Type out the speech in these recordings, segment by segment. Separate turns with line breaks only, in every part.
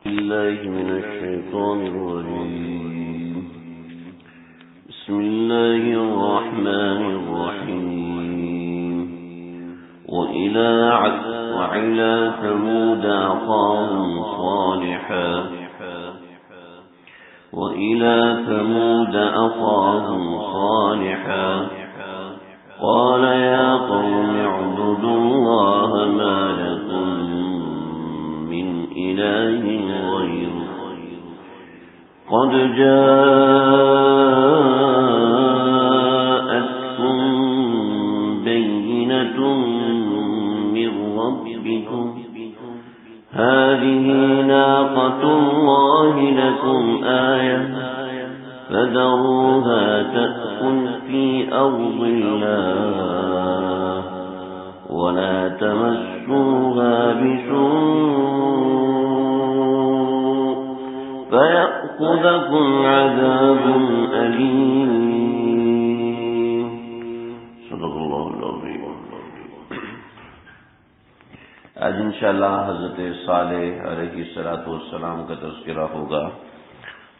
الله من الشيطان الرجيم. بسم الله الرحمن الرحيم. وإلى ثمود أخاهم صالحا قال يا قوم اعبدوا الله ما لكم من إله غيره قد جاءتكم بينة من ربكم هذه ناقة الله لكم آية فذروها تأكل في أرض الله ولا تمسوها بسوء فيأخذكم عذاب أليم. صدق اللہ العظیم. آج انشاءاللہ حضرت صالح علیہ السلام کا تذکرہ ہوگا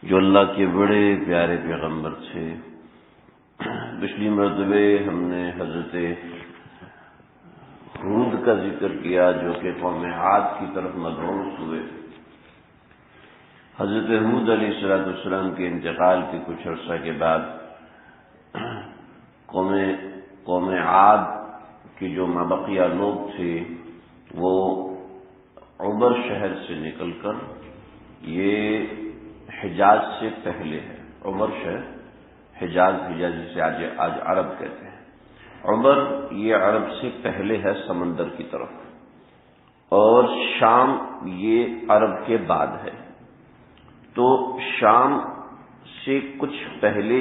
جو اللہ کے بڑے پیارے پیغمبر تھے. پچھلی مرتبہ ہم نے حضرت ہود کا ذکر کیا جو کہ قوم عاد کی طرف مبعوث ہوئے. حضرت ہود علیہ السلام کے انتقال کے کچھ عرصہ کے بعد قوم عاد کے جو مابقیہ لوگ تھے وہ عبر شہر سے نکل کر یہ حجاز سے پہلے ہے. عبر شہر حجاز جسے آج عرب کہتے ہیں. عبر یہ عرب سے پہلے ہے سمندر کی طرف، اور شام یہ عرب کے بعد ہے. تو شام سے کچھ پہلے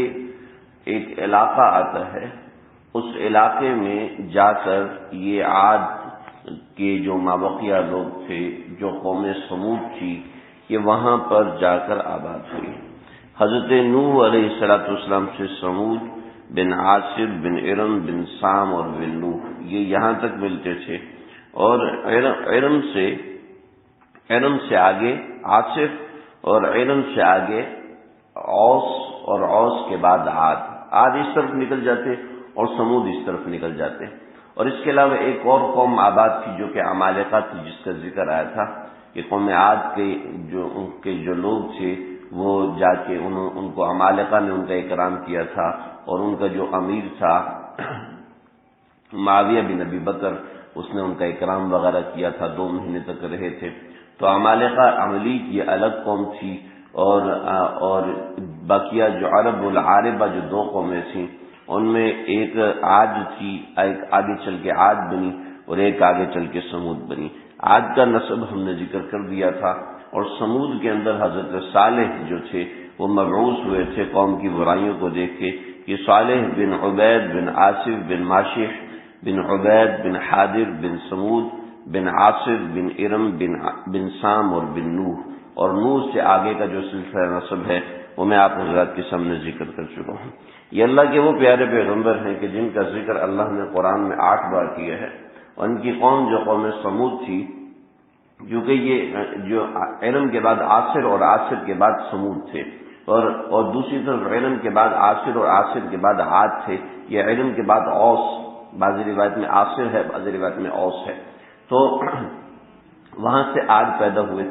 ایک علاقہ آتا ہے، اس علاقے میں جا کر یہ عاد کے جو مابقیہ لوگ تھے جو قوم سمود تھی یہ وہاں پر جا کر آباد ہوئی. حضرت نوح علیہ السلام سے سمود بن عاصر بن ارم بن سام اور بن نوح یہ یہاں تک ملتے تھے، اور ارم سے آگے عاصر اور ارم سے آگے اوس اور اوس کے بعد عاد اس طرف نکل جاتے اور سمود اس طرف نکل جاتے. اور اس کے علاوہ ایک اور قوم آباد تھی جو کہ عمالقہ تھی جس کا ذکر آیا تھا کہ قوم عاد کے جو لوگ تھے وہ جا کے ان کو عمالقہ نے ان کا اکرام کیا تھا، اور ان کا جو امیر تھا معاویہ بن ابی بکر اس نے ان کا اکرام وغیرہ کیا تھا، 2 مہینے تک رہے تھے. تو عمالقہ عملیق یہ الگ قوم تھی، اور باقیہ جو عرب العاربہ جو 2 قومیں تھیں ان میں ایک عاد تھی، ایک آگے چل کے عاد بنی اور ایک آگے چل کے سمود بنی. عاد کا نسب ہم نے ذکر کر دیا تھا، اور سمود کے اندر حضرت صالح جو تھے وہ مبعوث ہوئے تھے قوم کی برائیوں کو دیکھ کے. یہ صالح بن عبید بن آصف بن ماشح بن عبید بن حادر بن سمود بن عاصر بن ارم بن سام اور بن نوح، اور نوح سے آگے کا جو سلسلہ نسب ہے وہ میں آپ حضرات کے سامنے ذکر کر چکا ہوں. یہ اللہ کے وہ پیارے پیغمبر ہیں کہ جن کا ذکر اللہ نے قرآن میں 8 بار کیا ہے. اور ان کی قوم جو قوم سمود تھی، کیونکہ یہ جو ارم کے بعد عاصر اور عاصر کے بعد سمود تھے، اور دوسری طرف ارم کے بعد عاصر اور عاصر کے بعد عاد تھے. یہ ارم کے بعد اوس، بعض روایت میں عاصر ہے بعض روایت میں اوس ہے. تو وہاں سے عاد پیدا ہوئے.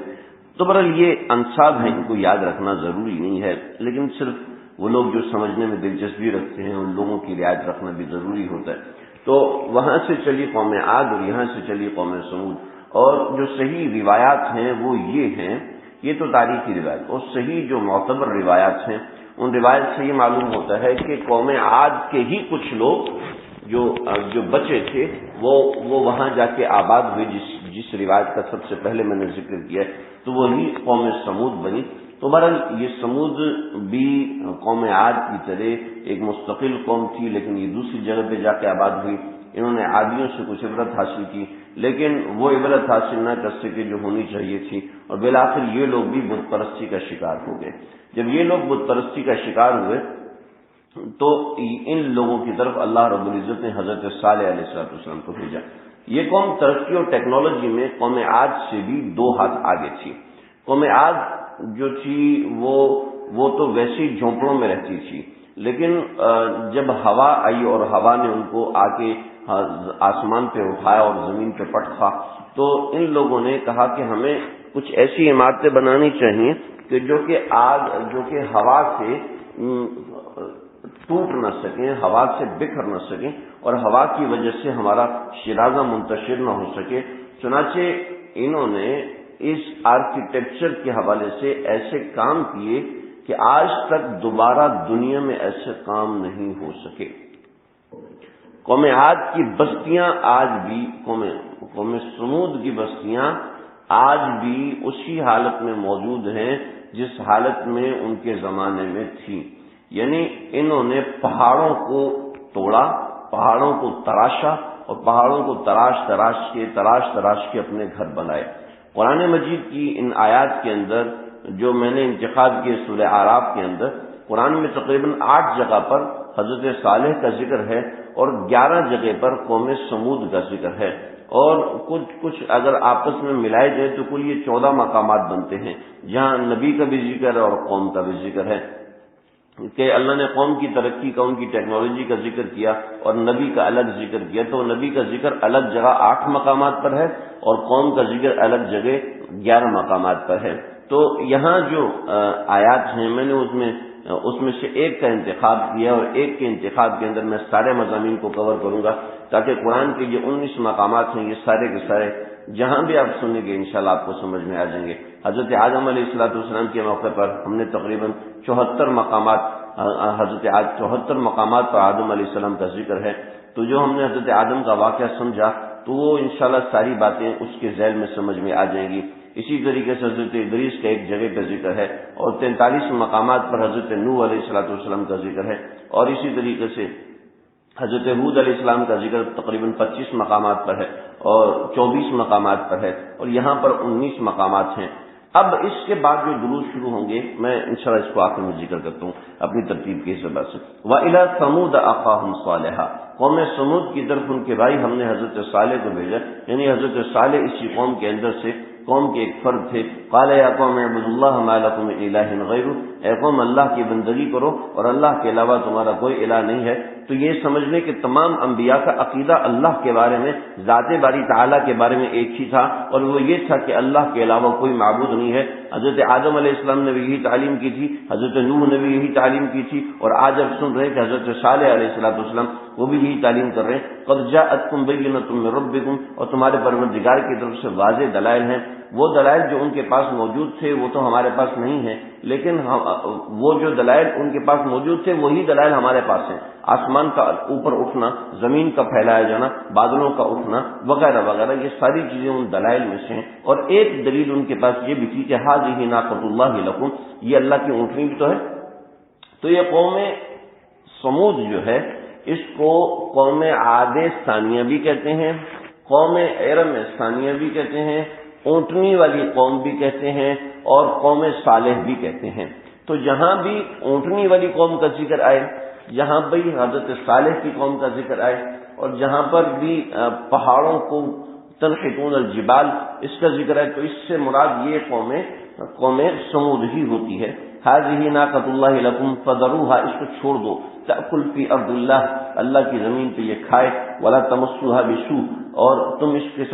تو برحال یہ انساب ہیں، ان کو یاد رکھنا ضروری نہیں ہے، لیکن صرف وہ لوگ جو سمجھنے میں دلچسپی رکھتے ہیں ان لوگوں کی رعایت رکھنا بھی ضروری ہوتا ہے. تو وہاں سے چلی قوم عاد اور یہاں سے چلی قوم سمود. اور جو صحیح روایات ہیں وہ یہ ہیں، یہ تو تاریخی روایت، اور صحیح جو معتبر روایات ہیں ان روایت سے یہ معلوم ہوتا ہے کہ قوم عاد کے ہی کچھ لوگ جو بچے تھے وہ وہاں جا کے آباد ہوئے. جس روایت کا سب سے پہلے میں نے ذکر کیا ہے تو وہی قوم سمود بنی. تو بہرحال یہ سمود بھی قوم عاد کی طرح ایک مستقل قوم تھی، لیکن یہ دوسری جگہ پہ جا کے آباد ہوئی. انہوں نے عادیوں سے کچھ عبرت حاصل کی، لیکن وہ عبرت حاصل نہ کر سکے جو ہونی چاہیے تھی، اور بالآخر یہ لوگ بھی بت پرستی کا شکار ہو گئے. جب یہ لوگ بت پرستی کا شکار ہوئے تو ان لوگوں کی طرف اللہ رب العزت نے حضرت صالح علیہ السلام کو بھیجا. یہ قوم ترقی اور ٹیکنالوجی میں قوم عاد سے بھی 2 ہاتھ آگے تھی. قوم عاد جو تھی وہ تو ویسی جھونپڑوں میں رہتی تھی، لیکن جب ہوا آئی اور ہوا نے ان کو آ کے آسمان پہ اٹھایا اور زمین پہ پٹکا، تو ان لوگوں نے کہا کہ ہمیں کچھ ایسی عمارتیں بنانی چاہیے کہ جو کہ ہوا سے ٹوٹ نہ سکیں، ہوا سے بکھر نہ سکیں، اور ہوا کی وجہ سے ہمارا شیرازہ منتشر نہ ہو سکے۔ چنانچہ انہوں نے اس آرکیٹیکچر کے حوالے سے ایسے کام کیے کہ آج تک دوبارہ دنیا میں ایسے کام نہیں ہو سکے۔ قوم عاد کی بستیاں آج بھی، قوم سمود کی بستیاں آج بھی اسی حالت میں موجود ہیں جس حالت میں ان کے زمانے میں تھی، یعنی انہوں نے پہاڑوں کو توڑا، پہاڑوں کو تراشا، اور پہاڑوں کو تراش کے اپنے گھر بنائے۔ قرآن مجید کی ان آیات کے اندر جو میں نے انتخاب کیے سورہ اعراف کے اندر، قرآن میں تقریباً 8 جگہ پر حضرت صالح کا ذکر ہے اور 11 جگہ پر قوم سمود کا ذکر ہے، اور کچھ اگر آپس میں ملائے جائے تو کل یہ 14 مقامات بنتے ہیں جہاں نبی کا بھی ذکر ہے اور قوم کا بھی ذکر ہے، کہ اللہ نے قوم کی ترقی کا، ان کی ٹیکنالوجی کا ذکر کیا اور نبی کا الگ ذکر کیا، تو نبی کا ذکر الگ جگہ 8 مقامات پر ہے اور قوم کا ذکر الگ جگہ 11 مقامات پر ہے۔ تو یہاں جو آیات ہیں میں نے اس میں سے ایک کا انتخاب کیا، اور ایک کے انتخاب کے اندر میں سارے مضامین کو کور کروں گا تاکہ قرآن کے جو 19 مقامات ہیں یہ سارے کے سارے جہاں بھی آپ سنیں گے انشاءاللہ آپ کو سمجھ میں آ جائیں گے۔ حضرت آدم علیہ السلام کے موقع پر ہم نے تقریباً 74 مقامات پر آدم علیہ السلام کا ذکر ہے، تو جو ہم نے حضرت آدم کا واقعہ سمجھا تو وہ انشاءاللہ ساری باتیں اس کے ذیل میں سمجھ میں آ جائیں گی۔ اسی طریقے سے حضرت ادریس کا ایک جگہ پہ ذکر ہے، اور 43 مقامات پر حضرت نوح علیہ السلام کا ذکر ہے، اور اسی طریقے سے حضرت ہود علیہ السلام کا ذکر تقریباً 25 مقامات پر ہے اور 24 مقامات پر ہے، اور یہاں پر 19 مقامات ہیں۔ اب اس کے بعد جو دروس شروع ہوں گے میں انشاءاللہ اس کو آخر میں ذکر کرتا ہوں اپنی ترتیب کے حساب سے۔ وَإِلَىٰ ثَمُودَ أَخَاهُمْ صَالِحًا، قوم سمود کی طرف ان کے بھائی ہم نے حضرت صالح کو بھیجا، یعنی حضرت صالح اسی قوم کے اندر سے قوم کے ایک فرد تھے۔ قال یا قوم اعبدوا اللہ ما لکم من الہ غیرہ، اے قوم اللہ کی بندگی کرو اور اللہ کے علاوہ تمہارا کوئی الہ نہیں ہے۔ تو یہ سمجھ لیں کہ تمام انبیاء کا عقیدہ اللہ کے بارے میں، ذات باری تعالیٰ کے بارے میں ایک ہی تھا، اور وہ یہ تھا کہ اللہ کے علاوہ کوئی معبود نہیں ہے۔ حضرت آدم علیہ السلام نے بھی یہی تعلیم کی تھی، حضرت نوح نے بھی یہی تعلیم کی تھی، اور آج اب سن رہے ہیں کہ حضرت صالح علیہ السلام وہ بھی یہی تعلیم کر رہے ہیں۔ قد جاءتکم بینۃ من ربکم، اور تمہارے پروردگار کی طرف سے واضح دلائل ہیں۔ وہ دلائل جو ان کے پاس موجود تھے وہ تو ہمارے پاس نہیں ہیں، لیکن وہ جو دلائل ان کے پاس موجود تھے وہی دلائل ہمارے پاس ہیں۔ آسمان کا اوپر اٹھنا، زمین کا پھیلایا جانا، بادلوں کا اٹھنا وغیرہ وغیرہ، یہ ساری چیزیں ان دلائل میں سے ہیں۔ اور ایک دلیل ان کے پاس یہ بھی تھی کہ ھذہ ناقۃ اللہ لکم، یہ اللہ کی اونٹنی بھی تو ہے۔ تو یہ قوم سمود جو ہے اس کو قوم عاد ثانیہ بھی کہتے ہیں، قوم ارم ثانیہ بھی کہتے ہیں، اونٹنی والی قوم بھی کہتے ہیں، اور قوم صالح بھی کہتے ہیں۔ تو جہاں بھی اونٹنی والی قوم کا ذکر آئے، جہاں بھی حضرت صالح کی قوم کا ذکر آئے، اور جہاں پر بھی پہاڑوں کو تنحتون الجبال اس کا ذکر ہے، تو اس سے مراد یہ قوم سمود ہی ہوتی ہے۔ ھذہ ناقۃ اللہ لکم فذروھا، اس کو چھوڑ دو، تأکل فی ارض اللہ، اللہ کی زمین پہ یہ کھائے، ولا تمسوھا بسوء، اور تم اس کے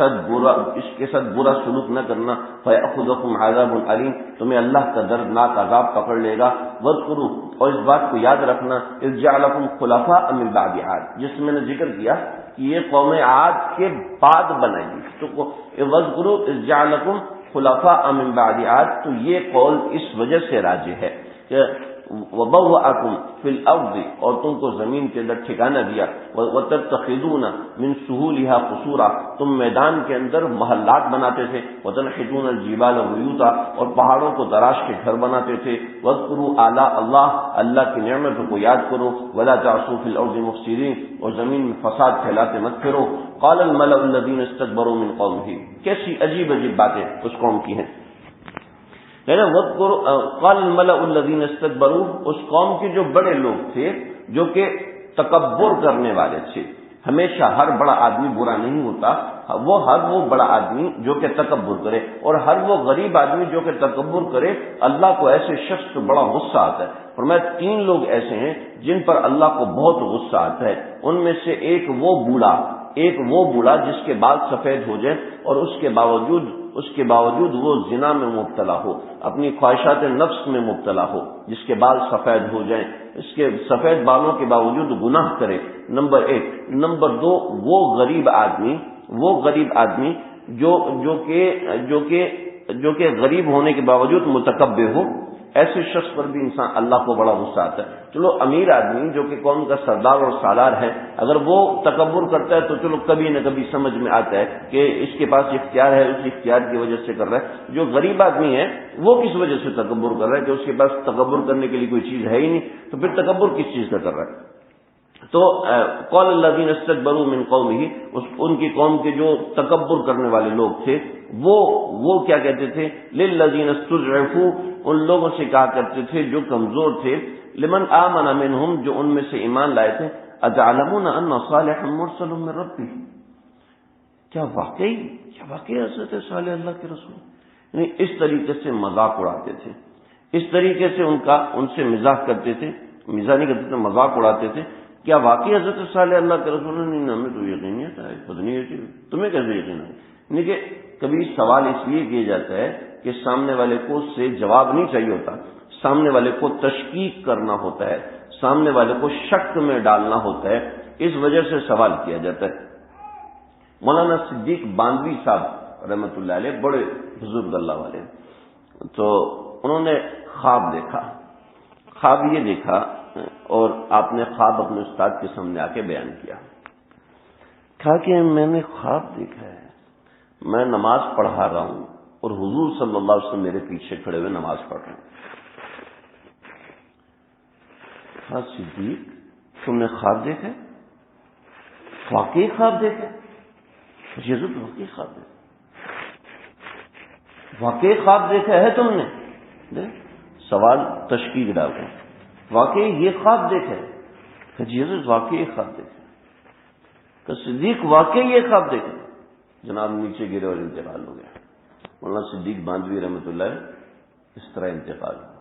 ساتھ برا سلوک نہ کرنا، فیأخذکم عذاب علیم، تمہیں اللہ کا دردناک عذاب پکڑ لے گا۔ واذکروا، اور اس بات کو یاد رکھنا، اذ جعلکم خلفاء من بعد عاد، جس میں نے ذکر کیا کہ یہ قوم عاد کے بعد بنائی گئی، تو واذکروا اذ جعلکم خلفاء من بعد عاد، تو یہ قول اس وجہ سے راجح ہے کہ وَبَوَّأَكُمْ فِي الْأَرْضِ، اور تم کو زمین کے اندر ٹھکانہ دیا، وَتَتَّخِذُونَ مِن سُهُولِهَا قُصُورًا، تم میدان کے اندر محلات بناتے تھے، وَتَنْحِتُونَ الْجِبَالَ بُيُوتًا، اور پہاڑوں کو تراش کے گھر بناتے تھے، وَاذْكُرُوا آلاء اللہ، اللہ کی نعمتوں کو یاد کرو، وَلَا تَعْصُوا فِي الْأَرْضِ مُفْسِدِينَ، اور زمین میں فساد پھیلاتے مت پھرو۔ قَالَ الْمَلَأُ الَّذِينَ اسْتَكْبَرُوا مِن قَوْمِهِ، کیسی عجیب باتیں اس قوم کی ہیں، ہے نا۔ قال الملأ الذین استکبروا، اس قوم کے جو بڑے لوگ تھے جو کہ تکبر کرنے والے تھے، ہمیشہ ہر بڑا آدمی برا نہیں ہوتا، وہ بڑا آدمی جو کہ تکبر کرے، اور ہر وہ غریب آدمی جو کہ تکبر کرے، اللہ کو ایسے شخص کو بڑا غصہ آتا ہے۔ فرمایا 3 لوگ ایسے ہیں جن پر اللہ کو بہت غصہ آتا ہے، ان میں سے ایک وہ بوڑھا جس کے بال سفید ہو جائے اور اس کے باوجود وہ زنا میں مبتلا ہو، اپنی خواہشات نفس میں مبتلا ہو، جس کے بال سفید ہو جائیں، اس کے سفید بالوں کے باوجود گناہ کرے، نمبر 1۔ نمبر 2، وہ غریب آدمی جو کہ غریب ہونے کے باوجود متکبر ہو، ایسے شخص پر بھی انسان اللہ کو بڑا غصہ آتا ہے۔ چلو امیر آدمی جو کہ قوم کا سردار اور سالار ہے، اگر وہ تکبر کرتا ہے تو چلو کبھی نہ کبھی سمجھ میں آتا ہے کہ اس کے پاس اختیار ہے، اس اختیار کی وجہ سے کر رہا ہے۔ جو غریب آدمی ہے وہ کس وجہ سے تکبر کر رہا ہے کہ اس کے پاس تکبر کرنے کے لیے کوئی چیز ہے ہی نہیں، تو پھر تکبر کس چیز کا کر رہا ہے؟ تو قال الذین استکبروا من قومہ، ان کی قوم کے جو تکبر کرنے والے لوگ تھے وہ کیا کہتے تھے؟ للذین استضعفوا، ان لوگوں سے کہا کرتے تھے جو کمزور تھے، لمن آمن منہم، جو ان میں سے ایمان لائے تھے، اتعلمون ان صالحا مرسل من ربہ، کیا واقعی حضرت صالح اللہ کے رسول؟ یعنی اس طریقے سے مذاق اڑاتے تھے، اس طریقے سے ان سے مزاح کرتے تھے، مزاح نہیں کرتے تھے، مذاق اڑاتے تھے، کیا واقعی حضرت صالح اللہ کے رسول؟ نہیں، ہمیں تو یقین نہیں آتا ہے، پتہ نہیں ہے تمہیں کیسے یقین ہے؟ یعنی کہ کبھی سوال اس لیے کیا جاتا ہے کہ سامنے والے کو سے جواب نہیں چاہیے ہوتا، سامنے والے کو تشکیک کرنا ہوتا ہے، سامنے والے کو شک میں ڈالنا ہوتا ہے، اس وجہ سے سوال کیا جاتا ہے۔ مولانا صدیق باندوی صاحب رحمۃ اللہ علیہ بڑے بزرگ اللہ والے، تو انہوں نے خواب دیکھا، خواب یہ دیکھا، اور آپ نے خواب اپنے استاد کے سامنے آ کے بیان کیا، کہا کہ میں نے خواب دیکھا ہے، میں نماز پڑھا رہا ہوں اور حضور صلی اللہ علیہ وسلم میرے پیچھے کھڑے ہوئے نماز پڑھ رہے ہیں۔ کہا صدیق تم نے خواب دیکھا؟ واقعی خواب دیکھا؟ واقعی خواب دیکھا، واقعی خواب دیکھا ہے تم نے؟ سوال تشکیک ڈال رہے ہیں، واقعی یہ خواب دیکھا ہے؟ کہ جی حضرت واقعی خواب دیکھا۔ کہ صدیق واقعی یہ خواب دیکھا؟ جناب نیچے گرے اور انتقال ہو گیا۔ مولانا صدیق باندوی رحمۃ اللہ اس طرح انتقال ہوا۔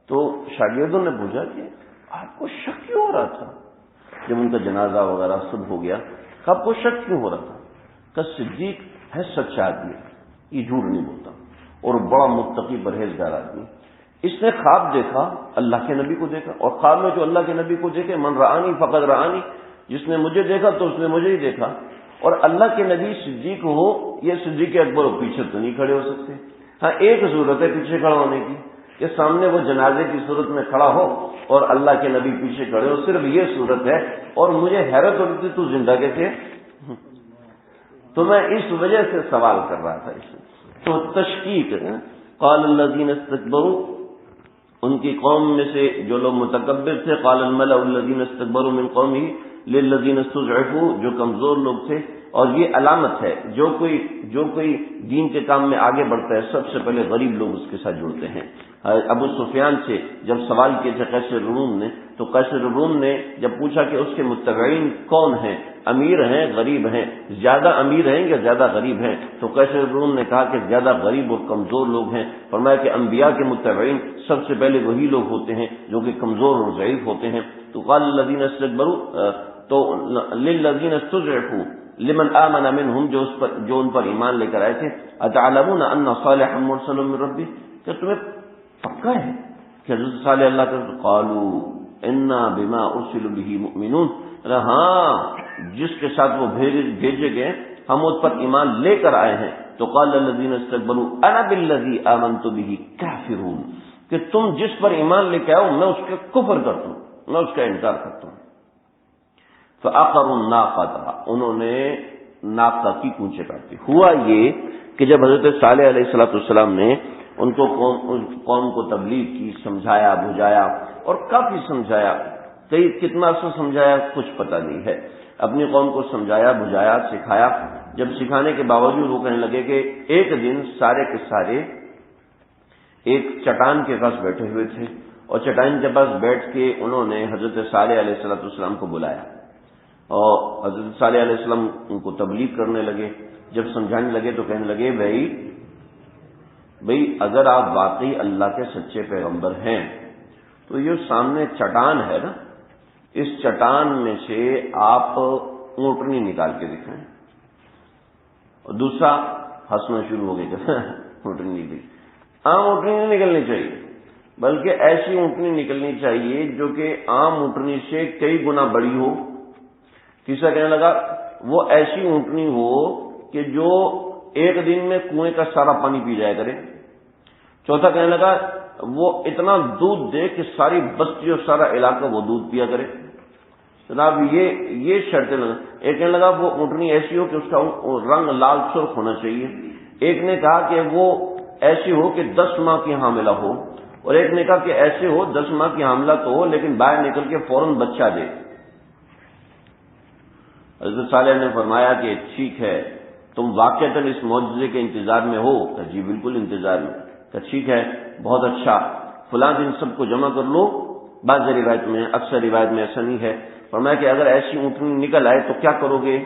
تو شاگردوں نے پوچھا کہ آپ کو شک کیوں ہو رہا تھا جب ان کا جنازہ وغیرہ سب ہو گیا؟ آپ کو شک کیوں ہو رہا تھا؟ کہ صدیق ہے سچا آدمی، یہ جھوٹ نہیں بولتا، اور بڑا متقی پرہیزگار آدمی، اس نے خواب دیکھا، اللہ کے نبی کو دیکھا، اور خواب میں جو اللہ کے نبی کو دیکھے، من رآنی فقد رآنی، جس نے مجھے دیکھا تو اس نے مجھے ہی دیکھا، اور اللہ کے نبی صدیق ہو، یہ صدیق اکبر پیچھے تو نہیں کھڑے ہو سکتے۔ ہاں ایک ضرورت ہے پیچھے کھڑا ہونے کی، کہ سامنے وہ جنازے کی صورت میں کھڑا ہو اور اللہ کے نبی پیچھے کھڑے ہو، صرف یہ صورت ہے، اور مجھے حیرت ہوتی تھی تو زندہ کیسے؟ تو میں اس وجہ سے سوال کر رہا تھا اس میں۔ تو تشکیک، قال الذین استکبروا، ان کی قوم میں سے جو لوگ متکبر تھے، قال الملأ الذین استکبروا من قومہ للذین استضعفوا، جو کمزور لوگ تھے، اور یہ علامت ہے جو کوئی دین کے کام میں آگے بڑھتا ہے سب سے پہلے غریب لوگ اس کے ساتھ جڑتے ہیں۔ ابو سفیان سے جب سوال کیے تھے قیصر الروم نے، تو قیصر الروم نے جب پوچھا کہ اس کے متبعین کون ہیں، امیر ہیں غریب ہیں، زیادہ امیر ہیں یا زیادہ غریب ہیں، تو قیصر الروم نے کہا کہ زیادہ غریب اور کمزور لوگ ہیں۔ فرمایا کہ انبیاء کے متبعین سب سے پہلے وہی لوگ ہوتے ہیں جو کہ کمزور اور ضعیف ہوتے ہیں۔ تو قال الذین استکبروا، تو للذین استضعفوا لمن آمن منہم، جو ان پر ایمان لے کر آئے تھے، اتعلمون ان صالحا مرسل من ربہ، کہ تمہیں پکا ہے کہ حضرت صالح اللہ کا؟ قالوا انا بما ارسلوا به مؤمنون، ہاں جس کے ساتھ وہ بھیجے گئے ہم اس پر ایمان لے کر آئے ہیں۔ تو قال الذین استکبروا انا بالذی آمنت به کافرون، کہ تم جس پر ایمان لے کے آؤ میں اس کا کفر کرتا ہوں، میں اس کا انکار کرتا ہوں۔ فعقروا الناقۃ، انہوں نے ناقہ کی کونچے کاٹی۔ ہوا یہ کہ جب حضرت صالح علیہ السلام نے ان کو قوم کو تبلیغ کی، سمجھایا بجھایا، اور کافی سمجھایا، کتنا سا سمجھایا کچھ پتہ نہیں ہے، اپنی قوم کو سمجھایا بجھایا سکھایا۔ جب سکھانے کے باوجود وہ کہنے لگے کہ ایک دن سارے کے سارے ایک چٹان کے پاس بیٹھے ہوئے تھے، اور چٹان کے پاس بیٹھ کے انہوں نے حضرت صالح علیہ السلام کو بلایا، اور حضرت صالح علیہ السلام ان کو تبلیغ کرنے لگے. جب سمجھانے لگے تو کہنے لگے بھائی اگر آپ واقعی اللہ کے سچے پیغمبر ہیں تو یہ سامنے چٹان ہے نا، اس چٹان میں سے آپ اونٹنی نکال کے دکھائیں. اور دوسرا ہنسنا شروع ہو گیا اونٹنی نکلی. عام اونٹنی نہیں نکلنی چاہیے، بلکہ ایسی اونٹنی نکلنی چاہیے جو کہ عام اونٹنی سے کئی گنا بڑی ہو. تیسرا کہنے لگا وہ ایسی اونٹنی ہو کہ جو ایک دن میں کنویں کا سارا پانی پی جایا کرے. چوتھا کہنے لگا وہ اتنا دودھ دے کہ ساری بستی اور سارا علاقہ وہ دودھ پیا کرے. جناب یہ شرطیں لگا. ایک کہنے لگا وہ اونٹنی ایسی ہو کہ اس کا رنگ لال سرخ ہونا چاہیے. ایک نے کہا کہ وہ ایسی ہو کہ 10 ماہ کی حاملہ ہو، اور ایک نے کہا کہ ایسے ہو 10 ماہ کی حاملہ تو ہو لیکن باہر نکل کے فوراً بچہ دے. حضرت صالح نے فرمایا کہ ٹھیک ہے، تم واقعتاً اس معجزے کے انتظار میں ہو؟ کہ جی بالکل انتظار میں. کہ ٹھیک ہے، بہت اچھا، فلاں دن سب کو جمع کر لو. بعض روایت میں، اکثر روایت میں ایسا نہیں ہے. فرمایا کہ اگر ایسی اونٹنی نکل آئے تو کیا کرو گے؟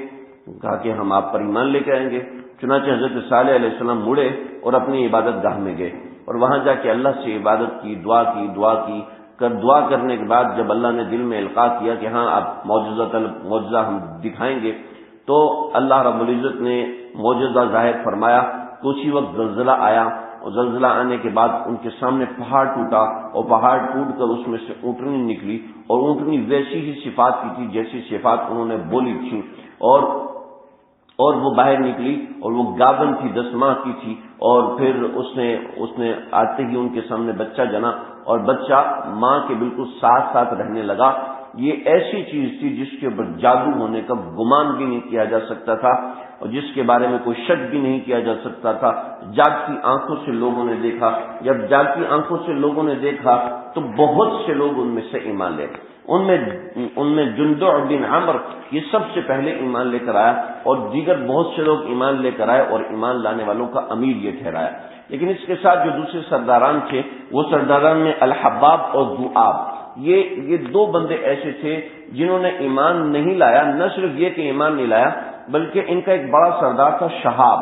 کہا کہ ہم آپ پر ایمان لے کے آئیں گے. چنانچہ حضرت صالح علیہ السلام مڑے اور اپنی عبادت گاہ میں گئے اور وہاں جا کے اللہ سے عبادت کی، دعا کرنے کے بعد جب اللہ نے دل میں القاء کیا کہ ہاں اب معجزہ ہم دکھائیں گے، تو اللہ رب العزت نے معجزہ ظاہر فرمایا. تو اسی وقت زلزلہ آیا، اور زلزلہ آنے کے بعد ان کے سامنے پہاڑ ٹوٹا، اور پہاڑ ٹوٹ کر اس میں سے اونٹنی نکلی، اور اونٹنی ویسی ہی صفات کی تھی جیسی صفات انہوں نے بولی تھی، اور وہ باہر نکلی، اور وہ گابن تھی، 10 ماہ کی تھی. اور پھر اس نے آتے ہی ان کے سامنے بچہ جنا، اور بچہ ماں کے بالکل ساتھ ساتھ رہنے لگا. یہ ایسی چیز تھی جس کے اوپر جادو ہونے کا گمان بھی نہیں کیا جا سکتا تھا، اور جس کے بارے میں کوئی شک بھی نہیں کیا جا سکتا تھا. جاگتی آنکھوں سے لوگوں نے دیکھا. جب جاگتی آنکھوں سے لوگوں نے دیکھا تو بہت سے لوگ ان میں سے ایمان لے. ان میں جندع بن عمر یہ سب سے پہلے ایمان لے کر آیا، اور دیگر بہت سے لوگ ایمان لے کر آئے، اور ایمان لانے والوں کا امیر یہ ٹھہرایا. لیکن اس کے ساتھ جو دوسرے سرداران تھے، وہ سرداران میں الحباب اور ذؤاب، یہ 2 بندے ایسے تھے جنہوں نے ایمان نہیں لایا. نہ صرف یہ کہ ایمان نہیں لایا، بلکہ ان کا ایک بڑا سردار تھا شہاب،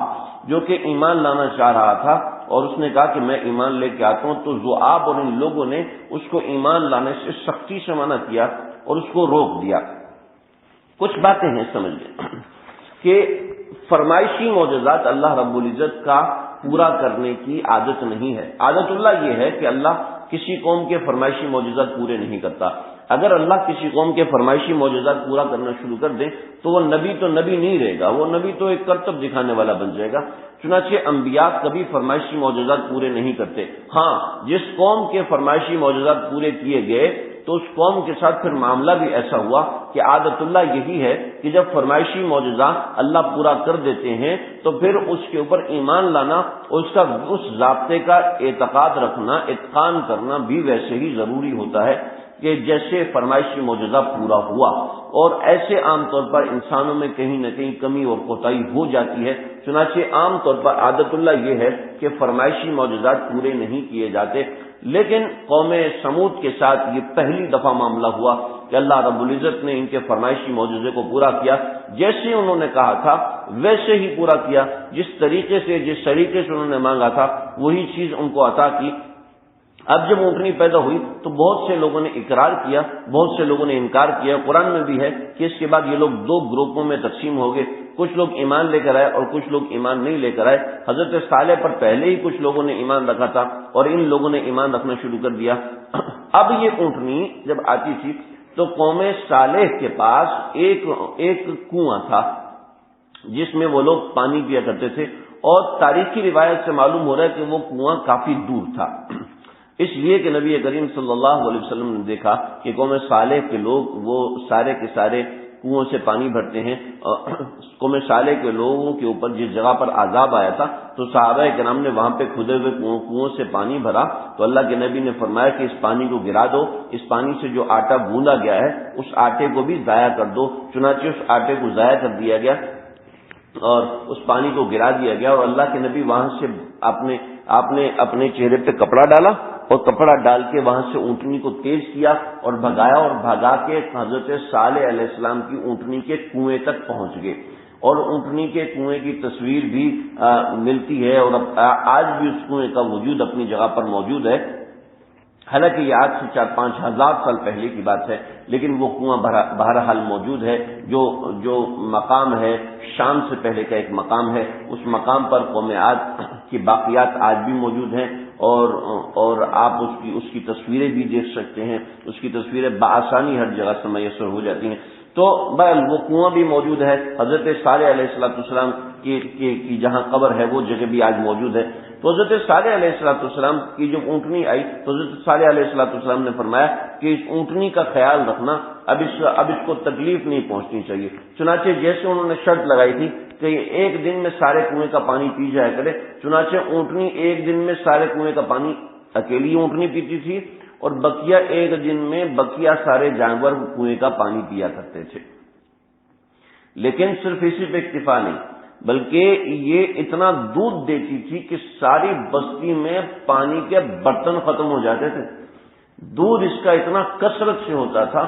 جو کہ ایمان لانا چاہ رہا تھا، اور اس نے کہا کہ میں ایمان لے کے آتا ہوں. تو ذؤاب اور ان لوگوں نے اس کو ایمان لانے سے سختی سے منع کیا اور اس کو روک دیا. کچھ باتیں ہیں سمجھ لیں کہ فرمائشی معجزات اللہ رب العزت کا پورا کرنے کی عادت نہیں ہے. عادت اللہ یہ ہے کہ اللہ کسی قوم کے فرمائشی معجزات پورے نہیں کرتا. اگر اللہ کسی قوم کے فرمائشی معجزات پورا کرنا شروع کر دے تو وہ نبی تو نبی نہیں رہے گا، وہ نبی تو ایک کرتب دکھانے والا بن جائے گا. چنانچہ انبیاء کبھی فرمائشی معجزات پورے نہیں کرتے. ہاں، جس قوم کے فرمائشی معجزات پورے کیے گئے تو اس قوم کے ساتھ پھر معاملہ بھی ایسا ہوا کہ عادت اللہ یہی ہے کہ جب فرمائشی معجزہ اللہ پورا کر دیتے ہیں تو پھر اس کے اوپر ایمان لانا اور اس ضابطے کا اعتقاد رکھنا، اتقان کرنا بھی ویسے ہی ضروری ہوتا ہے کہ جیسے فرمائشی معجزہ پورا ہوا. اور ایسے عام طور پر انسانوں میں کہیں نہ کہیں کمی اور کوتاہی ہو جاتی ہے. چنانچہ عام طور پر عادت اللہ یہ ہے کہ فرمائشی معجزات پورے نہیں کیے جاتے. لیکن قوم سمود کے ساتھ یہ پہلی دفعہ معاملہ ہوا کہ اللہ رب العزت نے ان کے فرمائشی معجزے کو پورا کیا. جیسے انہوں نے کہا تھا ویسے ہی پورا کیا. جس طریقے سے انہوں نے مانگا تھا وہی چیز ان کو عطا کی. اب جب اونٹنی پیدا ہوئی تو بہت سے لوگوں نے اقرار کیا، بہت سے لوگوں نے انکار کیا. قرآن میں بھی ہے کہ اس کے بعد یہ لوگ 2 گروپوں میں تقسیم ہو گئے. کچھ لوگ ایمان لے کر آئے اور کچھ لوگ ایمان نہیں لے کر آئے. حضرت صالح پر پہلے ہی کچھ لوگوں نے ایمان رکھا تھا اور ان لوگوں نے ایمان رکھنا شروع کر دیا. اب یہ اونٹنی جب آتی تھی تو قوم صالح کے پاس ایک کنواں تھا جس میں وہ لوگ پانی پیا کرتے تھے، اور تاریخی روایت سے معلوم ہو رہا ہے کہ وہ کنواں کافی دور تھا. اس لیے کہ نبی کریم صلی اللہ علیہ وسلم نے دیکھا کہ قوم صالح کے لوگ وہ سارے کے سارے کنویں سے پانی بھرتے ہیں. قوم صالح کے لوگوں کے اوپر جس جگہ پر عذاب آیا تھا تو صحابہ کرام نے وہاں پہ کھدے ہوئے کنویں سے پانی بھرا. تو اللہ کے نبی نے فرمایا کہ اس پانی کو گرا دو، اس پانی سے جو آٹا گوندا گیا ہے اس آٹے کو بھی ضائع کر دو. چنانچہ اس آٹے کو ضائع کر دیا گیا اور اس پانی کو گرا دیا گیا. اور اللہ کے نبی وہاں سے آپ نے اپنے چہرے پہ کپڑا ڈالا اور کپڑا ڈال کے وہاں سے اونٹنی کو تیز کیا اور بھگایا، اور بھگا کے حضرت صالح علیہ السلام کی اونٹنی کے کنویں تک پہنچ گئے، اور اونٹنی کے کنویں کی تصویر بھی ملتی ہے، اور آج بھی اس کنویں کا وجود اپنی جگہ پر موجود ہے۔ حالانکہ یہ آج سے 4-5 ہزار سال پہلے کی بات ہے، لیکن وہ کنواں بہرحال موجود ہے۔ جو مقام ہے شام سے پہلے کا ایک مقام ہے، اس مقام پر قوم عاد کی باقیات آج بھی موجود ہیں، اور آپ اس کی تصویریں بھی دیکھ سکتے ہیں، اس کی تصویریں بآسانی ہر جگہ سے میسر ہو جاتی ہیں۔ تو بہرحال وہ کنواں بھی موجود ہے، حضرت صالح علیہ السلام کی جہاں قبر ہے وہ جگہ بھی آج موجود ہے۔ تو حضرت صالح علیہ السلام کی جب اونٹنی آئی تو حضرت صالح علیہ السلام نے فرمایا کہ اس اونٹنی کا خیال رکھنا، اب اس کو تکلیف نہیں پہنچنی چاہیے۔ چنانچہ جیسے انہوں نے شرط لگائی تھی کہ ایک دن میں سارے کنویں کا پانی پی جایا کرے، چنانچہ اونٹنی ایک دن میں سارے کنویں کا پانی اکیلی اونٹنی پیتی تھی، اور بقیہ ایک دن میں بقیہ سارے جانور کنویں کا پانی پیا کرتے تھے۔ لیکن صرف اسی پہ اکتفا نہیں، بلکہ یہ اتنا دودھ دیتی تھی کہ ساری بستی میں پانی کے برتن ختم ہو جاتے تھے۔ دودھ اس کا اتنا کثرت سے ہوتا تھا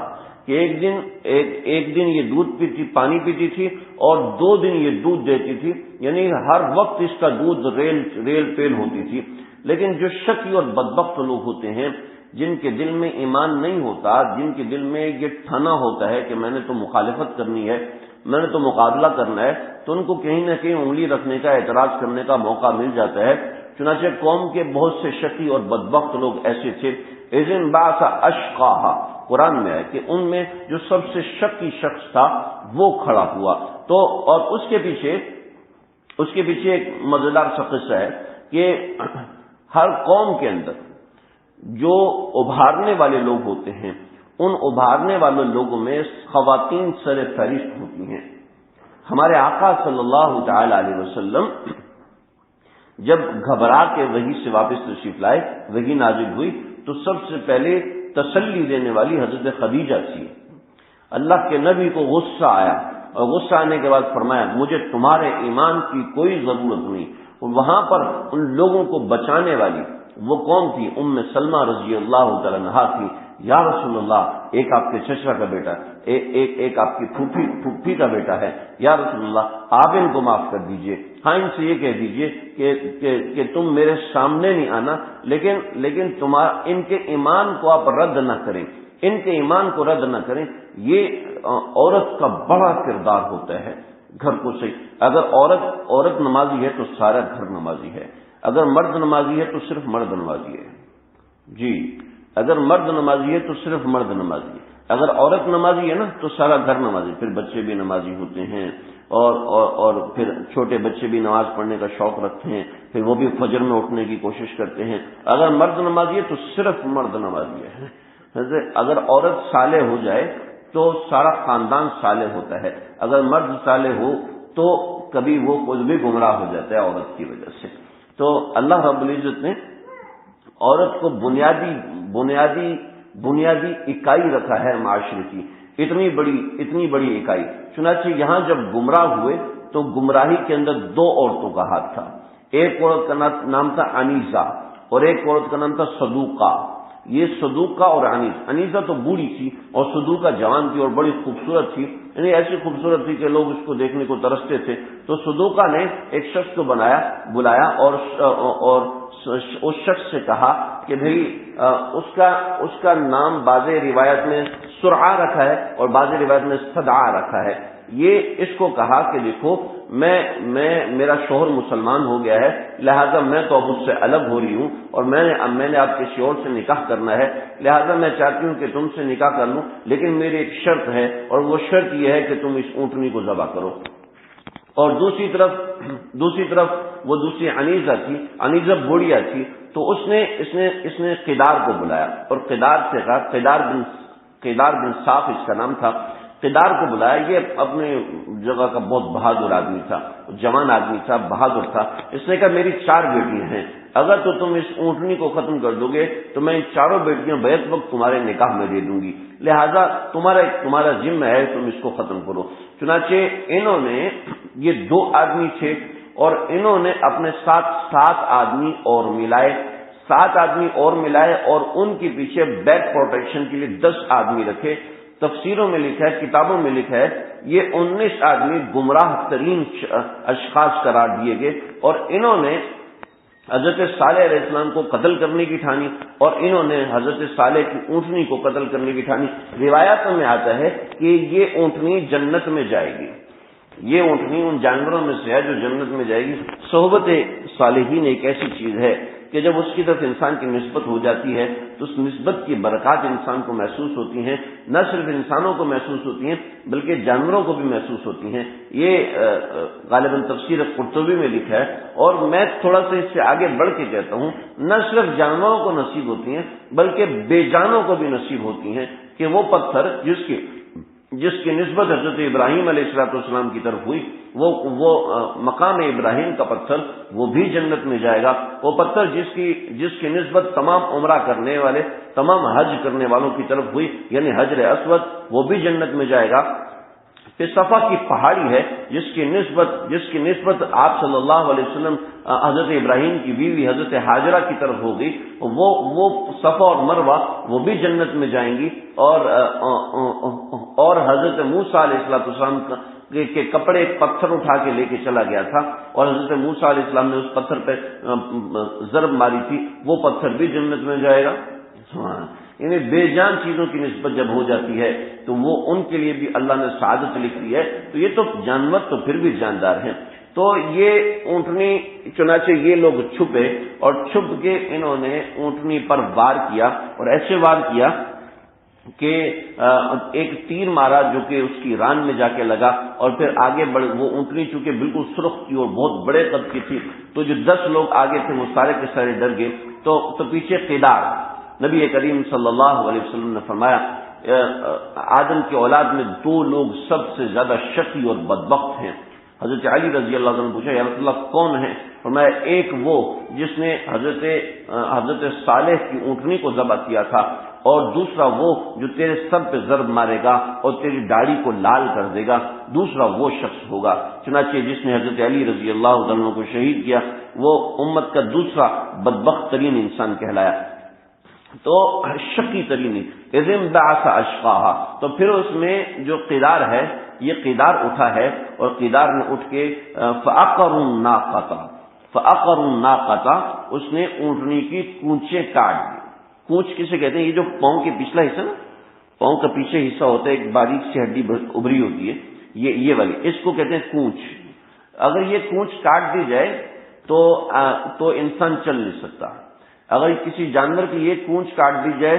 کہ ایک دن یہ پانی پیتی تھی، اور 2 دن یہ دودھ دیتی تھی، یعنی ہر وقت اس کا دودھ ریل پیل ہوتی تھی۔ لیکن جو شکی اور بدبخت لوگ ہوتے ہیں، جن کے دل میں ایمان نہیں ہوتا، جن کے دل میں یہ ٹھنا ہوتا ہے کہ میں نے تو مخالفت کرنی ہے، میں نے تو مقابلہ کرنا ہے، تو ان کو کہیں نہ کہیں انگلی رکھنے کا، اعتراض کرنے کا موقع مل جاتا ہے۔ چنانچہ قوم کے بہت سے شقی اور بدبخت لوگ ایسے تھے۔ اذن بعث اشقاها، قرآن میں ہے کہ ان میں جو سب سے شقی شخص تھا وہ کھڑا ہوا۔ تو اور اس کے پیچھے ایک مزیدار سا قصہ ہے کہ ہر قوم کے اندر جو ابھارنے والے لوگ ہوتے ہیں، ان ابھارنے والے لوگوں میں خواتین سر فہرست ہوتی ہیں۔ ہمارے آقا صلی اللہ تعالی علیہ وسلم جب گھبرا کے وحی سے واپس تشریف لائے، وحی نازل ہوئی تو سب سے پہلے تسلی دینے والی حضرت خدیجہ تھی۔ اللہ کے نبی کو غصہ آیا، اور غصہ آنے کے بعد فرمایا مجھے تمہارے ایمان کی کوئی ضرورت نہیں۔ وہاں پر ان لوگوں کو بچانے والی وہ قوم تھی، سلمہ رضی اللہ تعالی عنہا تھی۔ یا رسول اللہ، ایک آپ کے چچا کا بیٹا، ایک آپ کی پھوپھی کا بیٹا ہے، یا رسول اللہ آپ ان کو معاف کر دیجئے، ہاں ان سے یہ کہہ دیجئے کہ تم میرے سامنے نہیں آنا، لیکن ان کے ایمان کو آپ رد نہ کریں، ان کے ایمان کو رد نہ کریں۔ یہ عورت کا بڑا کردار ہوتا ہے گھر کو صحیح۔ اگر عورت نمازی ہے تو سارا گھر نمازی ہے، اگر مرد نمازی ہے تو صرف مرد نمازی ہے، جی اگر مرد نمازی ہے تو صرف مرد نمازی ہے، اگر عورت نمازی ہے نا تو سارا گھر نمازی، پھر بچے بھی نمازی ہوتے ہیں، اور پھر چھوٹے بچے بھی نماز پڑھنے کا شوق رکھتے ہیں، پھر وہ بھی فجر میں اٹھنے کی کوشش کرتے ہیں۔ اگر مرد نمازی ہے تو صرف مرد نمازی ہے۔ اگر عورت صالح ہو جائے تو سارا خاندان صالح ہوتا ہے، اگر مرد صالح ہو تو کبھی وہ خود بھی گمراہ ہو جاتا ہے عورت کی وجہ سے۔ تو اللہ رب العزت نے عورت کو بنیادی اکائی رکھا ہے معاشرے کی، اتنی بڑی اکائی۔ چنانچہ یہاں جب گمراہ ہوئے تو گمراہی کے اندر 2 عورتوں کا ہاتھ تھا۔ ایک عورت کا نام تھا انیسہ، اور ایک عورت کا نام تھا صدوقہ۔ یہ صدوقہ اور انیسہ تو بوڑھی تھی، اور صدوقہ جوان تھی اور بڑی خوبصورت تھی، یعنی ایسی خوبصورت تھی کہ لوگ اس کو دیکھنے کو ترستے تھے۔ تو صدوقہ نے ایک شخص کو بلایا اور اس شخص سے کہا کہ بھئی اس کا نام بعض روایت میں سرعہ رکھا ہے اور بعض روایت میں صدعہ رکھا ہے۔ یہ اس کو کہا کہ دیکھو میرا شوہر مسلمان ہو گیا ہے، لہذا میں تو اب اس سے الگ ہو رہی ہوں، اور میں نے آپ کسی اور سے نکاح کرنا ہے، لہذا میں چاہتی ہوں کہ تم سے نکاح کر لوں، لیکن میری ایک شرط ہے، اور وہ شرط یہ ہے کہ تم اس اونٹنی کو ذبح کرو۔ اور دوسری طرف وہ دوسری انیسہ تھی، انیسہ بوڑھیا تھی، تو اس نے قدار کو بلایا، اور قدار سے کہا، قدار بن صاف اس کا نام تھا، قدار کو بلایا۔ یہ اپنے جگہ کا بہت بہادر آدمی تھا، جوان آدمی تھا، بہادر تھا۔ اس نے کہا میری 4 بیٹیاں ہیں، اگر تو تم اس اونٹنی کو ختم کر دو گے تو میں ان 4 بیٹیاں بیک وقت تمہارے نکاح میں دے دوں گی، لہذا تمہارا ذمہ ہے تم اس کو ختم کرو۔ چنانچہ انہوں نے، یہ 2 آدمی تھے، اور انہوں نے اپنے ساتھ 7 آدمی اور ملائے، 7 آدمی اور ملائے اور ان کے پیچھے بیک پروٹیکشن کے لیے 10 آدمی رکھے۔ تفسیروں میں لکھا ہے، کتابوں میں لکھا ہے، یہ 19 آدمی گمراہ ترین اشخاص قرار دیے گئے، اور انہوں نے حضرت صالح علیہ السلام کو قتل کرنے کی ٹھانی، اور انہوں نے حضرت صالح کی اونٹنی کو قتل کرنے کی ٹھانی۔ روایتوں میں آتا ہے کہ یہ اونٹنی جنت میں جائے گی، یہ اونٹنی ان جانوروں میں سے ہے جو جنت میں جائے گی۔ صحبت صالحین ایک ایسی چیز ہے کہ جب اس کی طرف انسان کی نسبت ہو جاتی ہے تو اس نسبت کی برکات انسان کو محسوس ہوتی ہیں، نہ صرف انسانوں کو محسوس ہوتی ہیں بلکہ جانوروں کو بھی محسوس ہوتی ہیں۔ یہ غالباً تفسیر قرطبی میں لکھا ہے، اور میں تھوڑا سا اس سے آگے بڑھ کے کہتا ہوں، نہ صرف جانوروں کو نصیب ہوتی ہیں بلکہ بے جانوں کو بھی نصیب ہوتی ہیں کہ وہ پتھر جس کی نسبت حضرت ابراہیم علیہ السلام کی طرف ہوئی، وہ مقام ابراہیم کا پتھر وہ بھی جنت میں جائے گا۔ وہ پتھر جس کی نسبت تمام عمرہ کرنے والے، تمام حج کرنے والوں کی طرف ہوئی، یعنی حجر اسود، وہ بھی جنت میں جائے گا۔ پھر صفا کی پہاڑی ہے جس کی نسبت آپ صلی اللہ علیہ وسلم حضرت ابراہیم کی بیوی حضرت حاجرہ کی طرف ہوگی، وہ صفا اور مروہ وہ بھی جنت میں جائیں گی، اور حضرت موسیٰ علیہ السلام کے کپڑے ایک پتھر اٹھا کے لے کے چلا گیا تھا، اور حضرت موسیٰ علیہ السلام نے اس پتھر پہ ضرب ماری تھی، وہ پتھر بھی جنت میں جائے گا۔ یعنی بے جان چیزوں کی نسبت جب ہو جاتی ہے تو وہ ان کے لیے بھی اللہ نے سعادت لکھ دی ہے، تو یہ تو جانور تو پھر بھی جاندار ہیں۔ تو یہ اونٹنی، چنانچہ یہ لوگ چھپے، اور چھپ کے انہوں نے اونٹنی پر وار کیا، اور ایسے وار کیا کہ ایک تیر مارا جو کہ اس کی ران میں جا کے لگا، اور پھر آگے بڑھ، وہ اونٹنی چونکہ بالکل سرخ تھی اور بہت بڑے قد کی تھی، تو جو 10 لوگ آگے تھے وہ سارے کے سارے ڈر گئے۔ تو پیچھے قیدار، نبی کریم صلی اللہ علیہ وسلم نے فرمایا آدم کی اولاد میں 2 لوگ سب سے زیادہ شقی اور بدبخت ہیں۔ حضرت علی رضی اللہ عنہ نے پوچھا یا رسول اللہ کون ہے؟ فرمایا ایک وہ جس نے حضرت صالح کی اونٹنی کو ذبح کیا تھا، اور دوسرا وہ جو تیرے سر پہ ضرب مارے گا اور تیری داڑھی کو لال کر دے گا، دوسرا وہ شخص ہوگا۔ چنانچہ جس نے حضرت علی رضی اللہ عنہ کو شہید کیا وہ امت کا دوسرا بدبخت ترین انسان کہلایا۔ تو شقی ترین اذن بعث اشقاہا، تو پھر اس میں جو قیدار ہے، یہ قیدار اٹھا ہے، اور قیدار نے اٹھ کے فعقروا الناقۃ، اس نے اونٹنی کی کونچیں کاٹ دی۔ کونچ کسے کہتے ہیں؟ یہ جو پاؤں کے پچھلا حصہ نا، پاؤں کا پیچھے حصہ ہوتا ہے، ایک باریک سی ہڈی ابری ہوتی ہے، یہ والی، اس کو کہتے ہیں کونچ۔ اگر یہ کونچ کاٹ دی جائے تو انسان چل نہیں سکتا۔ اگر کسی جانور کی یہ کونچ کاٹ دی جائے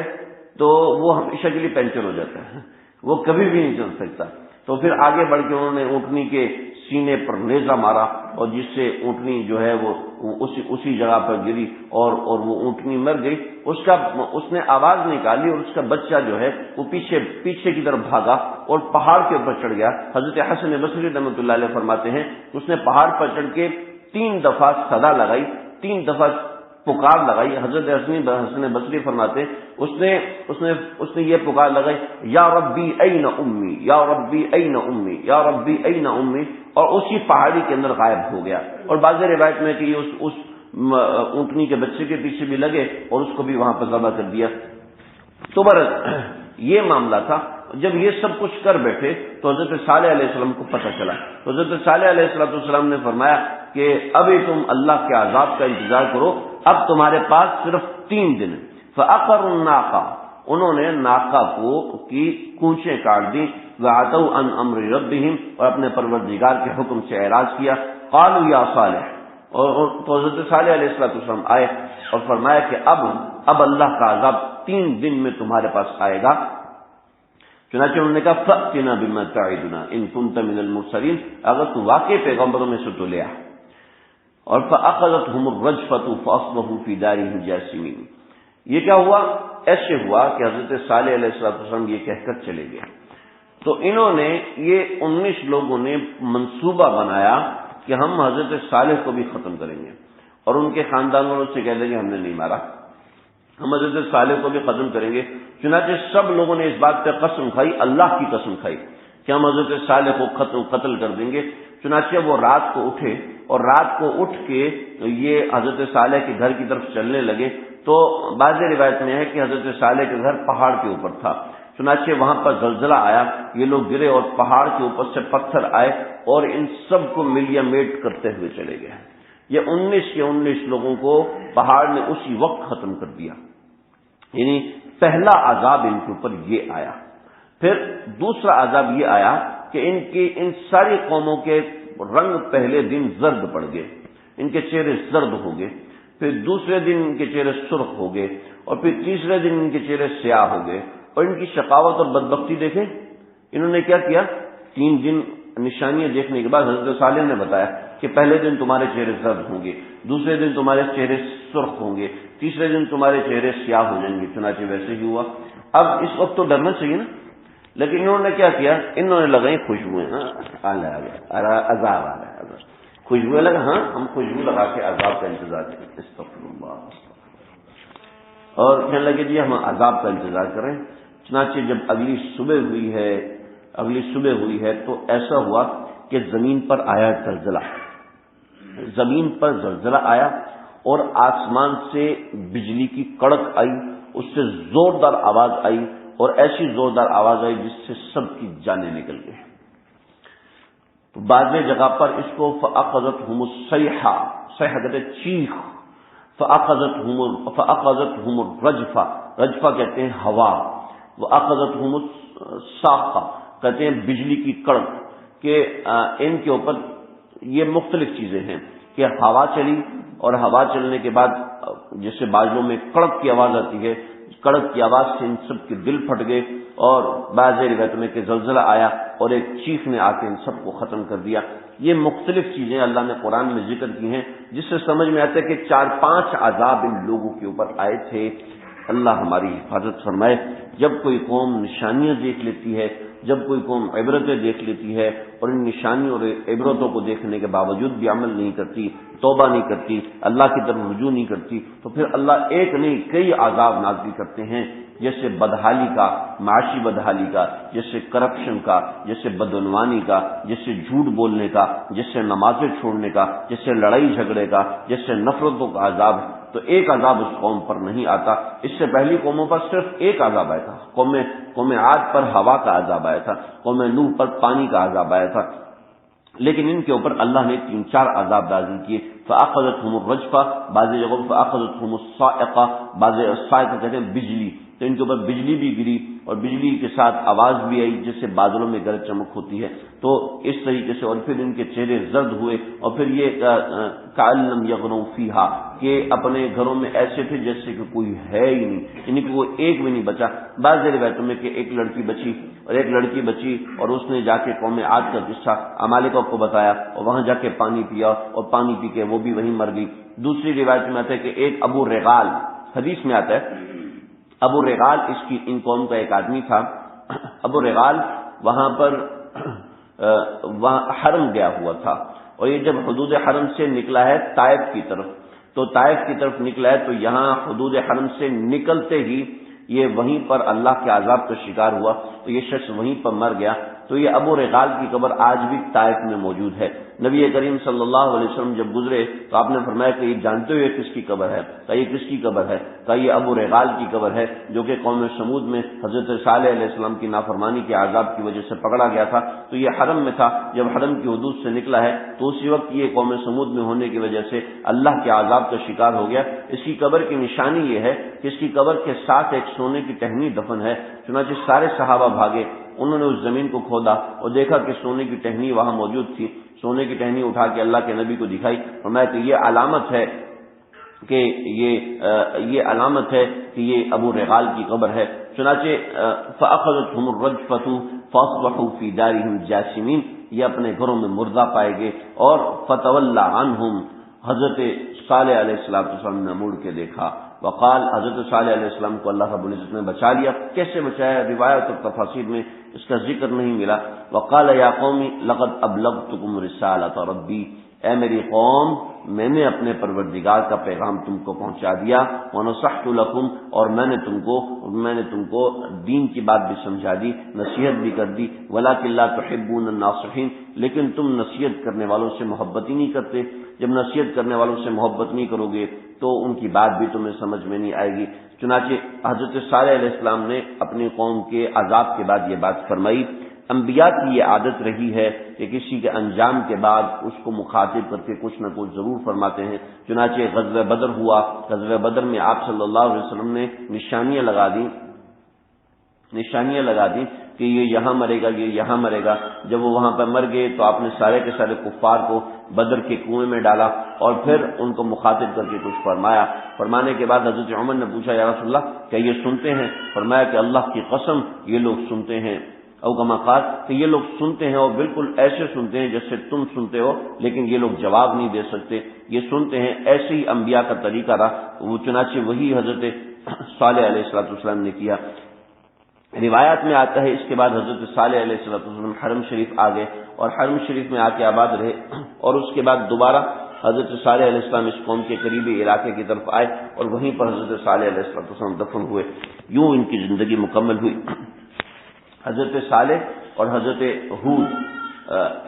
تو وہ ہمیشہ کے لیے پینچر ہو جاتا ہے، وہ کبھی بھی نہیں چل سکتا۔ تو پھر آگے بڑھ کے انہوں نے اونٹنی کے سینے پر نیزہ مارا، اور جس سے اونٹنی جو ہے وہ اسی جگہ پر گری، اور وہ اونٹنی مر گئی۔ اس نے آواز نکالی، اور اس کا بچہ جو ہے وہ پیچھے کی طرف بھاگا اور پہاڑ کے اوپر چڑھ گیا۔ حضرت حسن بصری رحمۃ اللہ علیہ فرماتے ہیں اس نے پہاڑ پر چڑھ کے 3 دفعہ صدا لگائی، 3 دفعہ پکار لگائی۔ حضرت حسن بصری فرماتے اس نے یہ پکار لگائی، یا ربی این امی، یا ربی این امی، یا ربی این امی، اور اسی پہاڑی کے اندر غائب ہو گیا۔ اور بعض روایت میں کہ اس اونٹنی کے بچے کے پیچھے بھی لگے اور اس کو بھی وہاں پر ذبح کر دیا۔ تو یہ معاملہ تھا۔ جب یہ سب کچھ کر بیٹھے تو حضرت صالح علیہ السلام کو پتہ چلا، تو حضرت صالح علیہ السلام نے فرمایا کہ ابھی تم اللہ کے عذاب کا انتظار کرو، اب تمہارے پاس صرف 3 دن۔ فعقروا الناقہ، انہوں نے ناقہ کی کونچیں کاٹ دی، وعتوا عن امر ربہم، اور اپنے پروردگار کے حکم سے اعراض کیا۔ قالوا یا صالح، اور تو حضرت صالح علیہ السلام آئے اور فرمایا کہ اب اللہ کا عذاب 3 دن میں تمہارے پاس آئے گا۔ چنانچہ انہوں نے کہا فأتنا بما تعدنا ان كنت من المرسلین، اگر تو واقعی پیغمبروں میں سے تو لے آ۔ اور فأخذتهم الرجفة فأصبحوا في دارهم جاثمين۔ یہ کیا ہوا؟ ایسے ہوا کہ حضرت صالح علیہ السلام یہ کہہ کر چلے گئے، تو انہوں نے یہ 19 لوگوں نے منصوبہ بنایا کہ ہم حضرت صالح کو بھی ختم کریں گے، اور ان کے خاندان والوں سے کہہ دیں گے ہم نے نہیں مارا، ہم حضرت صالح کو بھی ختم کریں گے۔ چنانچہ سب لوگوں نے اس بات پہ قسم کھائی، اللہ کی قسم کھائی کہ ہم حضرت صالح کو قتل کر دیں گے۔ چنانچہ وہ رات کو اٹھے، اور رات کو اٹھ کے یہ حضرت صالح کے گھر کی طرف چلنے لگے، تو تو بعض روایت میں ہے کہ حضرت صالح کے گھر پہاڑ کے اوپر تھا، چنانچہ وہاں پر زلزلہ آیا، یہ لوگ گرے اور پہاڑ کے اوپر سے پتھر آئے اور ان سب کو ملیا میٹ کرتے ہوئے چلے گئے۔ یہ 19 لوگوں کو پہاڑ نے اسی وقت ختم کر دیا، یعنی پہلا عذاب ان کے اوپر یہ آیا۔ پھر دوسرا عذاب یہ آیا کہ ان ساری قوموں کے رنگ پہلے دن زرد پڑ گئے، ان کے چہرے زرد ہو گئے، پھر دوسرے دن ان کے چہرے سرخ ہو گئے، اور پھر تیسرے دن ان کے چہرے سیاہ ہو گئے۔ اور ان کی شقاوت اور بدبختی دیکھیں، انہوں نے کیا کیا، 3 دن نشانیاں دیکھنے کے بعد حضرت صالح نے بتایا کہ پہلے دن تمہارے چہرے زرد ہوں گے، دوسرے دن تمہارے چہرے سرخ ہوں گے، تیسرے دن تمہارے چہرے سیاہ ہو جائیں گے۔ چنانچہ ویسے ہی ہوا۔ اب اس وقت تو ڈرنا چاہیے نا، لیکن انہوں نے کیا کیا، انہوں نے لگائی خوشبوئیں، عذاب آ رہا ہے، خوشبوئیں لگا، ہاں ہم خوشبو لگا کے عذاب کا انتظار کریں، استغفر اللہ، اور کہنے لگے جی ہم عذاب کا انتظار کریں۔ چنانچہ جب اگلی صبح ہوئی ہے تو ایسا ہوا کہ زمین پر آیا زلزلہ، زمین پر زلزلہ آیا اور آسمان سے بجلی کی کڑک آئی، اس سے زوردار آواز آئی، اور ایسی زوردار آواز آئی جس سے سب کی جانیں نکل گئی۔ تو بعض جگہ پر اس کو فأخذتهم الصیحہ، صیحہ کہتے ہیں چیخ، فأخذتهم الرجفہ، رجفہ کہتے ہیں ہوا، وأخذتهم الصاخہ کہتے ہیں بجلی کی کڑک، کہ ان کے اوپر یہ مختلف چیزیں ہیں کہ ہوا چلی، اور ہوا چلنے کے بعد جیسے بادلوں میں کڑک کی آواز آتی ہے، کڑک کی آواز سے ان سب کے دل پھٹ گئے، اور بعض روایت میں کہ زلزلہ آیا اور ایک چیخ نے آ کے ان سب کو ختم کر دیا۔ یہ مختلف چیزیں اللہ نے قرآن میں ذکر کی ہیں، جس سے سمجھ میں آتا ہے کہ 4-5 عذاب ان لوگوں کے اوپر آئے تھے۔ اللہ ہماری حفاظت فرمائے۔ جب کوئی قوم نشانیاں دیکھ لیتی ہے، جب کوئی قوم عبرتیں دیکھ لیتی ہے اور ان نشانیوں اور عبرتوں کو دیکھنے کے باوجود بھی عمل نہیں کرتی، توبہ نہیں کرتی، اللہ کی طرف رجوع نہیں کرتی، تو پھر اللہ ایک نہیں کئی عذاب نازل کرتے ہیں، جیسے بدحالی کا، معاشی بدحالی کا، جیسے کرپشن کا، جیسے بدعنوانی کا، جیسے جھوٹ بولنے کا، جیسے نمازیں چھوڑنے کا، جیسے لڑائی جھگڑے کا، جیسے نفرتوں کا عذاب۔ تو ایک عذاب اس قوم پر نہیں آتا، اس سے پہلی قوموں پر صرف ایک عذاب آیا تھا، قوم عاد پر ہوا کا عذاب آیا تھا، قوم نوح پر پانی کا عذاب آیا تھا، لیکن ان کے اوپر اللہ نے 3-4 عذاب نازل کیے۔ فأخذتهم الرجفہ، بعض جگہوں فأخذتهم الصاعقہ، بعض الصاعقہ کہتے ہیں بجلی، تو ان کے اوپر بجلی بھی گری اور بجلی کے ساتھ آواز بھی آئی جس سے بادلوں میں گرج چمک ہوتی ہے، تو اس طریقے سے، اور پھر ان کے چہرے زرد ہوئے، اور پھر یہ کأن لم یغنوا فیہا، کہ اپنے گھروں میں ایسے تھے جیسے کہ کوئی ہے ہی نہیں، یعنی کہ وہ ایک بھی نہیں بچا۔ بعض روایتوں میں کہ ایک لڑکی بچی اور اس نے جا کے قوم عاد کا قصہ عمالقہ کو بتایا، اور وہاں جا کے پانی پیا، اور پانی پی کے وہ بھی وہیں مر گئی۔ دوسری روایت میں آتا ہے کہ ایک ابو رغال، حدیث میں آتا ہے ابو رغال، ان قوم کا ایک آدمی تھا ابو رغال، وہاں پر حرم گیا ہوا تھا، اور یہ جب حدود حرم سے نکلا ہے طائف کی طرف، تو طائف کی طرف نکلا ہے، تو یہاں حدود حرم سے نکلتے ہی یہ وہیں پر اللہ کے عذاب کا شکار ہوا، تو یہ شخص وہیں پر مر گیا۔ تو یہ ابو رغال کی قبر آج بھی طائف میں موجود ہے۔ نبی کریم صلی اللہ علیہ وسلم جب گزرے تو آپ نے فرمایا کہ یہ جانتے ہوئے کس کی قبر ہے؟ کہ یہ کس کی قبر ہے؟ کہ یہ ابو رغال کی قبر ہے، جو کہ قوم سمود میں حضرت صالح علیہ السلام کی نافرمانی کے عذاب کی وجہ سے پکڑا گیا تھا، تو یہ حرم میں تھا، جب حرم کی حدود سے نکلا ہے تو اسی وقت یہ قوم سمود میں ہونے کی وجہ سے اللہ کے عذاب کا شکار ہو گیا۔ اس کی قبر کی نشانی یہ ہے کہ اس کی قبر کے ساتھ ایک سونے کی ٹہنی دفن ہے، چنانچہ سارے صحابہ بھاگے، انہوں نے اس زمین کو کھودا اور دیکھا کہ سونے کی ٹہنی وہاں موجود تھی، سونے کی ٹہنی اٹھا کے اللہ کے نبی کو دکھائی، فرمایا کہ یہ علامت ہے کہ یہ ابو رغال کی قبر ہے۔ چنانچہ فأخذتهم الرجفة فاصبحوا في دارهم جاثمين، یہ اپنے گھروں میں مردہ پائے گئے، اور فتولى عنهم، حضرت صالح علیہ السلام نے مڑ کے دیکھا، وقال، حضرت صالح علیہ السلام کو اللہ رب العزت نے بچا لیا۔ کیسے بچایا؟ روایت اور تفاسیر میں اس کا ذکر نہیں ملا۔ وقال یا قوم لقد ابلغتکم رسالۃ ربی، اے میری قوم، میں نے اپنے پروردگار کا پیغام تم کو پہنچا دیا، ونصحت لکم، اور میں نے تم کو دین کی بات بھی سمجھا دی، نصیحت بھی کر دی، ولکن لا تحبون الناصحین، لیکن تم نصیحت کرنے والوں سے محبت ہی نہیں کرتے۔ جب نصیحت کرنے والوں سے محبت نہیں کرو گے تو ان کی بات بھی تمہیں سمجھ میں نہیں آئے گی۔ چنانچہ حضرت صالح علیہ السلام نے اپنی قوم کے عذاب کے بعد یہ بات فرمائی۔ انبیاء کی یہ عادت رہی ہے کہ کسی کے انجام کے بعد اس کو مخاطب کر کے کچھ نہ کچھ ضرور فرماتے ہیں۔ چنانچہ غزوہ بدر ہوا، غزوہ بدر میں آپ صلی اللہ علیہ وسلم نے نشانیاں لگا دی کہ یہ یہاں مرے گا، یہ یہاں مرے گا۔ جب وہ وہاں پر مر گئے تو آپ نے سارے کے سارے کفار کو بدر کے کنویں میں ڈالا اور پھر ان کو مخاطب کر کے کچھ فرمایا۔ فرمانے کے بعد حضرت عمر نے پوچھا یا رسول اللہ کیا یہ سنتے ہیں؟ فرمایا کہ اللہ کی قسم یہ لوگ سنتے ہیں، او کما قال کہ یہ لوگ سنتے ہیں اور بالکل ایسے سنتے ہیں جیسے تم سنتے ہو، لیکن یہ لوگ جواب نہیں دے سکتے، یہ سنتے ہیں۔ ایسے ہی انبیاء کا طریقہ رہا، وہ چنانچہ وہی حضرت صالح علیہ السلام نے کیا۔ روایات میں آتا ہے اس کے بعد حضرت صالح علیہ السلام حرم شریف آ گئے اور حرم شریف میں آ کے آباد رہے، اور اس کے بعد دوبارہ حضرت صالح علیہ السلام اس قوم کے قریبی علاقے کی طرف آئے اور وہیں پر حضرت صالح علیہ السلام دفن ہوئے۔ یوں ان کی زندگی مکمل ہوئی۔ حضرت صالح اور حضرت ہود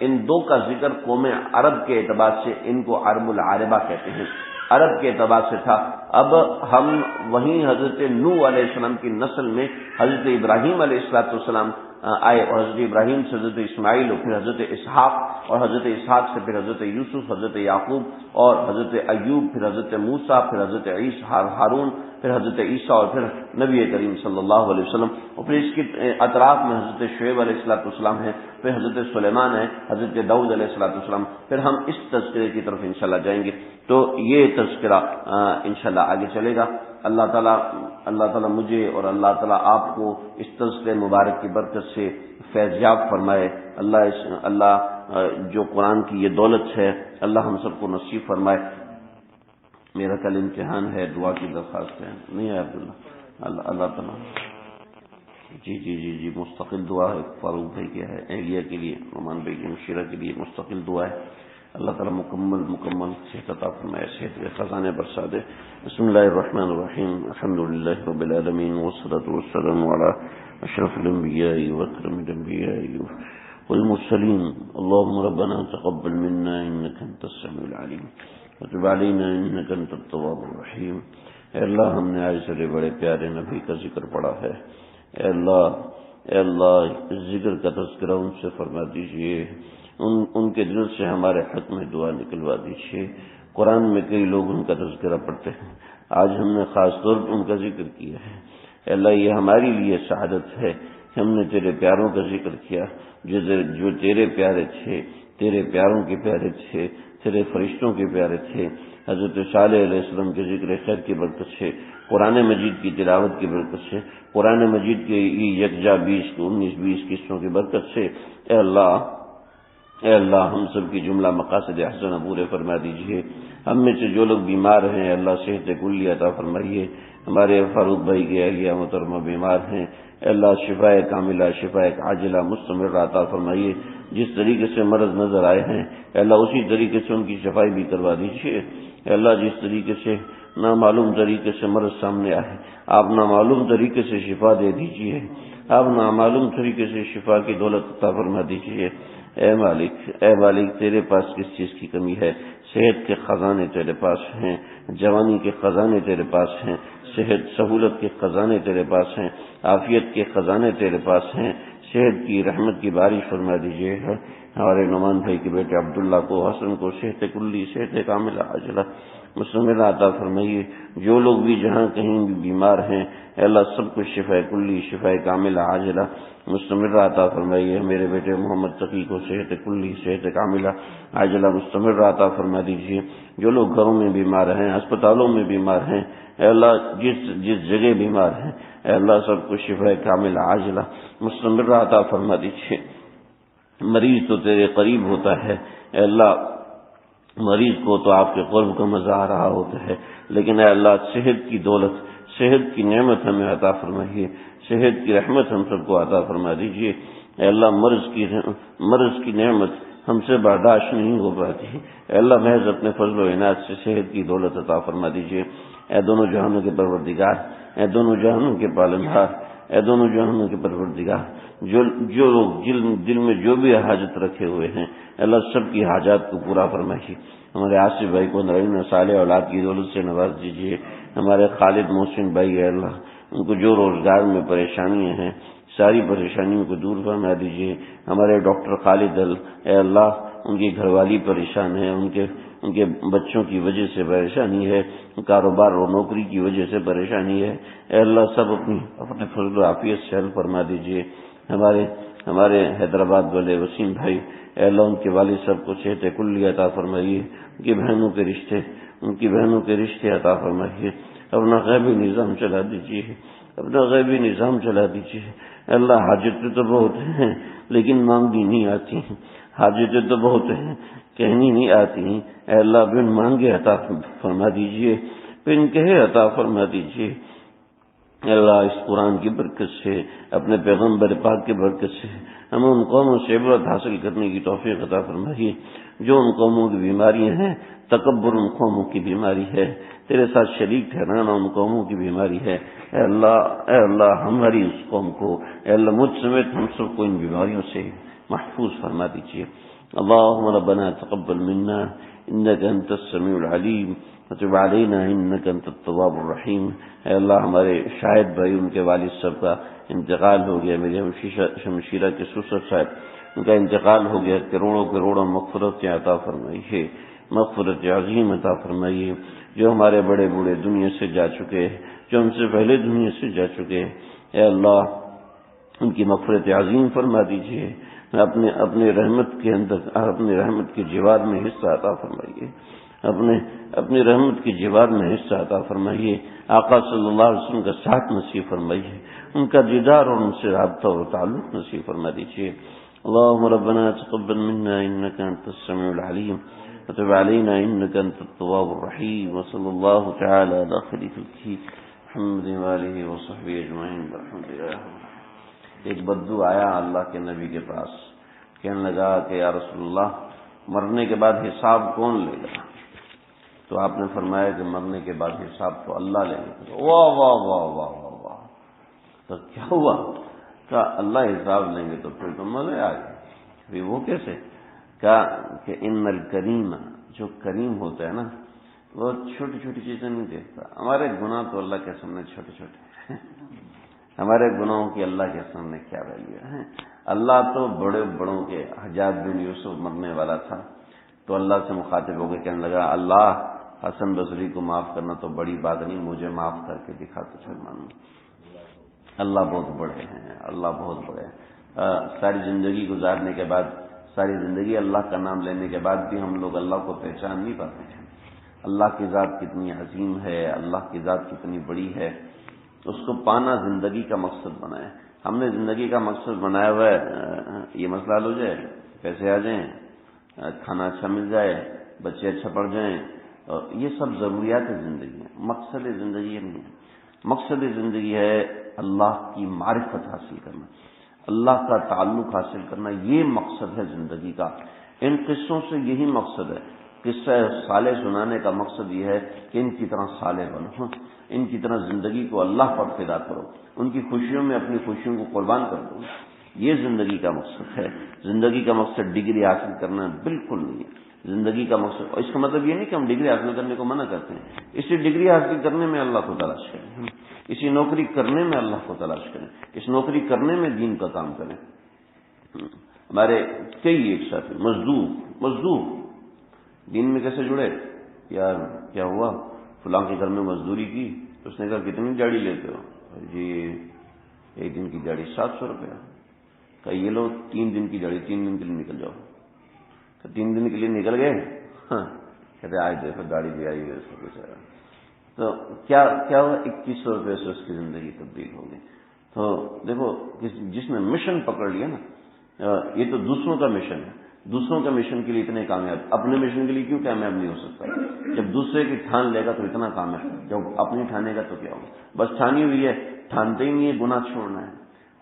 ان دو کا ذکر قوم عرب کے اعتبار سے ان کو عرب العاربہ کہتے ہیں، عرب کے اعتبار سے تھا۔ اب ہم وہیں حضرت نوح علیہ السلام کی نسل میں حضرت ابراہیم علیہ السلام آئے اور حضرت ابراہیم سے حضرت اسماعیل اور پھر حضرت اسحاق اور حضرت اسحاق سے پھر حضرت یوسف، حضرت یعقوب اور حضرت ایوب، پھر حضرت موسیٰ، پھر حضرت ہارون، پھر حضرت عیسیٰ اور پھر نبی کریم صلی اللہ علیہ وسلم، اور پھر اس کے اطراف میں حضرت شعیب علیہ السلام ہے، پھر حضرت سلیمان ہے، حضرت داؤد علیہ السلام۔ پھر ہم اس تذکرے کی طرف انشاءاللہ جائیں گے، تو یہ تذکرہ انشاءاللہ آگے چلے گا۔ اللہ تعالیٰ مجھے اور اللہ تعالیٰ آپ کو اس تذکرے مبارک کی برکت سے فیضیاب فرمائے۔ اللہ جو قرآن کی یہ دولت ہے اللہ ہم سب کو نصیب فرمائے۔ میرا کل امتحان ہے، دعا کی درخواست ہے، نہیں ہے عبداللہ؟ اللہ تعالیٰ جی مستقل دعا ہے، فاروق بھائی کیا ہے، اہلیہ کے لیے، نعمان بھائی کی مشیرہ کے لیے مستقل دعا ہے۔ اللہ تعالیٰ مکمل صحت عطا فرمائے، صحت کے خزانے برسا دے۔ بسم اللہ الرحمن الرحیم، الحمد للہ رب العالمین والصلاة والسلام علی اشرف الانبیاء واکرم الانبیاء والمرسلین۔ اللهم ربنا تقبل منا انك انت السميع العليم وتب علينا انك انت التواب الرحیم۔ اے اللہ ہم نے آج سے بڑے پیارے نبی کا ذکر پڑھا ہے، اے اللہ ذکر کا تذکرہ ان سے فرما دیجئے، ان کے دل سے ہمارے حق میں دعا نکلوا دیجئے۔ قرآن میں کئی لوگ ان کا تذکرہ پڑھتے ہیں، آج ہم نے خاص طور پر ان کا ذکر کیا ہے۔ اے اللہ یہ ہمارے لیے سعادت ہے کہ ہم نے تیرے پیاروں کا ذکر کیا، جو تیرے پیارے تھے، تیرے پیاروں کے پیارے تھے، تیرے فرشتوں کے پیارے تھے۔ حضرت صالح علیہ السلام کے ذکر خیر کی برکت سے، قرآن مجید کی تلاوت کی برکت سے، قرآن مجید کے یکجا 19-20 قصوں کی برکت سے، اے اللہ ہم سب کی جملہ مقاصد حسنہ پورے فرما دیجئے۔ ہم میں سے جو لوگ بیمار ہیں اللہ صحت کلی عطا فرمائیے۔ ہمارے فاروق بھائی کے اہلیہ محترمہ بیمار ہیں، اے اللہ شفاء کاملہ، شفاء عاجلہ مستمر عطا فرمائیے۔ جس طریقے سے مرض نظر آئے ہیں اے اللہ اسی طریقے سے ان کی شفائی بھی کروا دیجیے۔ اے اللہ جس طریقے سے نامعلوم طریقے سے مرض سامنے آئے آپ نامعلوم طریقے سے شفا دے دیجیے، آپ نامعلوم طریقے سے شفا کی دولت عطا فرما دیجیے۔ اے مالک تیرے پاس کس چیز کی کمی ہے؟ صحت کے خزانے تیرے پاس ہیں، جوانی کے خزانے تیرے پاس ہیں، صحت سہولت کے خزانے تیرے پاس ہیں، عافیت کے خزانے تیرے پاس ہیں۔ صحت کی رحمت کی بارش فرما دیجیے۔ ہمارے نعمان بھائی کے بیٹے عبداللہ کو، حسن کو صحت کلی، صحت کاملہ عاجلہ مستمرہ عطا فرمائیے۔ جو لوگ بھی جہاں کہیں بھی بیمار ہیں اے اللہ سب کو شفاء کلی، شفاء کاملہ عاجلہ مستمرہ عطا فرمائیے۔ میرے بیٹے محمد تقی کو صحت کلی، صحت کاملہ عاجلہ مستمرہ عطا فرما دیجیے۔ جو لوگ گھروں میں بیمار ہیں، ہسپتالوں میں بیمار ہیں اے اللہ جس جگہ بیمار ہیں اے اللہ سب کو شفاء کاملہ عاجلہ مستمرہ عطا فرما دیجیے۔ مریض تو تیرے قریب ہوتا ہے اے اللہ، مریض کو تو آپ کے قرب کا مزہ آ رہا ہوتا ہے، لیکن اے اللہ صحت کی دولت، صحت کی نعمت ہمیں عطا فرمائیے، صحت کی رحمت ہم سب کو عطا فرما دیجیے۔ اے اللہ مرض کی نعمت ہم سے برداشت نہیں ہو پاتی، اے اللہ محض اپنے فضل و عنایت سے صحت کی دولت عطا فرما دیجیے۔ اے دونوں جہانوں کے پروردگار، اے دونوں جہانوں کے پالنہار، اے دونوں جہانوں کے پروردگار، جو لوگ دل میں جو بھی حاجت رکھے ہوئے ہیں اللہ سب کی حاجات کو پورا فرمائیے۔ ہمارے آصف بھائی کو نرین صالح اولاد کی دولت سے نواز دیجیے۔ ہمارے خالد محسن بھائی اے اللہ ان کو جو روزگار میں پریشانیاں ہیں ساری پریشانیوں کو دور فرما دیجیے۔ ہمارے ڈاکٹر خالد اے اللہ ان کی گھر والی پریشان ہے، ان کے بچوں کی وجہ سے پریشانی ہے، کاروبار اور نوکری کی وجہ سے پریشانی ہے، اے اللہ سب اپنے فضل و عافیت سے حل فرما دیجیے۔ ہمارے حیدرآباد والے وسیم بھائی اے اللہ ان کے والد صاحب کو صحت کلی عطا فرمائیے، ان کی بہنوں کے رشتے عطا فرمائیے، اپنا غیبی نظام چلا دیجیے، اے اللہ حاجتیں تو بہت ہیں لیکن مانگی نہیں آتی ہیں، حاجتیں تو بہت ہیں کہنی نہیں آتی ہیں، اے اللہ بن مانگے عطا فرما دیجیے، بن کہے عطا فرما دیجیے۔ اے اللہ اس قرآن کی برکت سے، اپنے پیغمبر پاک کی برکت سے ہمیں ان قوموں سے عبرت حاصل کرنے کی توفیق عطا فرمائیے جو ان قوموں کی بیماریاں ہیں، تکبر ان قوموں کی بیماری ہے، تیرے ساتھ شریک ٹھہرانا ان قوموں کی بیماری ہے، اے اللہ ہماری اس قوم کو، اے اللہ مجھ سمیت ہم سب کو ان بیماریوں سے محفوظ فرما دیجیے۔ اللهم ربنا تقبل منا انك انت السميع العليم وتب علينا انك انت التواب الرحيم۔ اے اللہ ہمارے شاہد بھائی ان کے والد صاحب کا انتقال ہو گیا، میرے شمشیرہ کے سسر صاحب ان کا انتقال ہو گیا، کروڑوں مغفرت عطا فرمائیے، مغفرت عظیم عطا فرمائیے۔ جو ہمارے بڑے بوڑھے دنیا سے جا چکے، جو ہم سے پہلے دنیا سے جا چکے، اے اللہ ان کی مغفرت عظیم فرما دیجیے، اپنے رحمت کے اندر، اپنے رحمت کے جوار میں حصہ عطا فرمائیے، اپنے رحمت کے جوار میں حصہ عطا فرمائیے۔ آقا صلی اللہ علیہ وسلم کا ساتھ نصیب فرمائیے، ان کا دیدار اور ان سے رابطہ اور تعلق نصیب فرما دیجیے۔ اللهم ربنا تقبل منا انك انت السميع العليم وتب علينا انك انت التواب الرحيم، وصلى الله تعالى على خير خلقه محمد وآله وصحبه اجمعين برحمتك يا ارحم الراحمين۔ ایک بدو آیا اللہ کے نبی کے پاس، کہنے لگا کہ یا رسول اللہ مرنے کے بعد حساب کون لے گا؟ تو آپ نے فرمایا کہ مرنے کے بعد حساب تو اللہ لے گا۔ واہ واہ واہ واہ واہ واہ، تو کیا ہوا؟ کہا اللہ حساب لیں گے تو پھر تو مزے آ گئے۔ وہ کیسے؟ کہا کہ ان الکریم، جو کریم ہوتا ہے نا وہ چھوٹی چھوٹی چیزیں نہیں دیکھتا۔ ہمارے گناہ تو اللہ کے سامنے چھوٹے چھوٹے ہیں، ہمارے گناہوں کی اللہ کے سامنے کیا ویلیو ہے؟ اللہ تو بڑے بڑوں کے، حجاج بن یوسف مرنے والا تھا تو اللہ سے مخاطب ہو کے کہنے لگا اللہ حسن بصری کو معاف کرنا تو بڑی بات نہیں، مجھے معاف کر کے دکھا تو پھر مانوں۔ اللہ بہت بڑے ہیں، اللہ بہت بڑے ہیں۔ ساری زندگی گزارنے کے بعد، ساری زندگی اللہ کا نام لینے کے بعد بھی ہم لوگ اللہ کو پہچان نہیں پاتے ہیں۔ اللہ کی ذات کتنی عظیم ہے، اللہ کی ذات کتنی بڑی ہے، اس کو پانا زندگی کا مقصد بنائے۔ ہم نے زندگی کا مقصد بنایا ہوا ہے یہ مسئلہ حل ہو جائے، پیسے آ جائیں، کھانا اچھا مل جائے، بچے اچھا پڑھ جائیں، اور یہ سب ضروریات زندگی ہیں، مقصد زندگی نہیں ہے۔ مقصد زندگی ہے اللہ کی معرفت حاصل کرنا، اللہ کا تعلق حاصل کرنا، یہ مقصد ہے زندگی کا۔ ان قصوں سے یہی مقصد ہے۔ قصہ صالح سنانے کا مقصد یہ ہے کہ ان کی طرح صالح بنو، ان کی طرح زندگی کو اللہ پر فدا کرو، ان کی خوشیوں میں اپنی خوشیوں کو قربان کر دو، یہ زندگی کا مقصد ہے۔ زندگی کا مقصد ڈگری حاصل کرنا بالکل نہیں ہے۔ زندگی کا مقصد، اور اس کا مطلب یہ نہیں کہ ہم ڈگری حاصل کرنے کو منع کرتے ہیں، اسی ڈگری حاصل کرنے میں اللہ کو تلاش کریں، اسی نوکری کرنے میں اللہ کو تلاش کریں، اس نوکری کرنے میں دین کا کام کریں۔ ہمارے کئی ایک ساتھی مزدور دین میں کیسے جڑے؟ یار کیا ہوا فلاں کے گھر میں مزدوری کی تو اس نے کہا کتنی دیہڑی لیتے ہو؟ جی ایک دن کی دیہڑی 700 روپیہ۔ کہ یہ لو 3 دن کی دیہڑی، 3 دن کے لیے نکل جاؤ۔ کہ 3 دن کے لیے نکل گئے؟ ہاں، کہتے آج دیکھو گاڑی بھی آئی ہے سب کچھ آیا۔ تو کیا ہوا؟ 2100 روپئے سے اس کی زندگی تبدیل ہو گئی۔ تو دیکھو جس نے مشن پکڑ لیا نا، یہ تو دوسروں کا مشن ہے، دوسروں کے مشن کے لیے اتنے کامیاب، اپنے مشن کے لیے کیوں کامیاب نہیں ہو سکتا؟ جب دوسرے کی ٹھان لے گا تو اتنا کامیاب، جب اپنی ٹھانے گا تو کیا ہوگا؟ بس ٹھانی ہوئی ہے، ٹھانتے ہی نہیں ہے گناہ چھوڑنا ہے،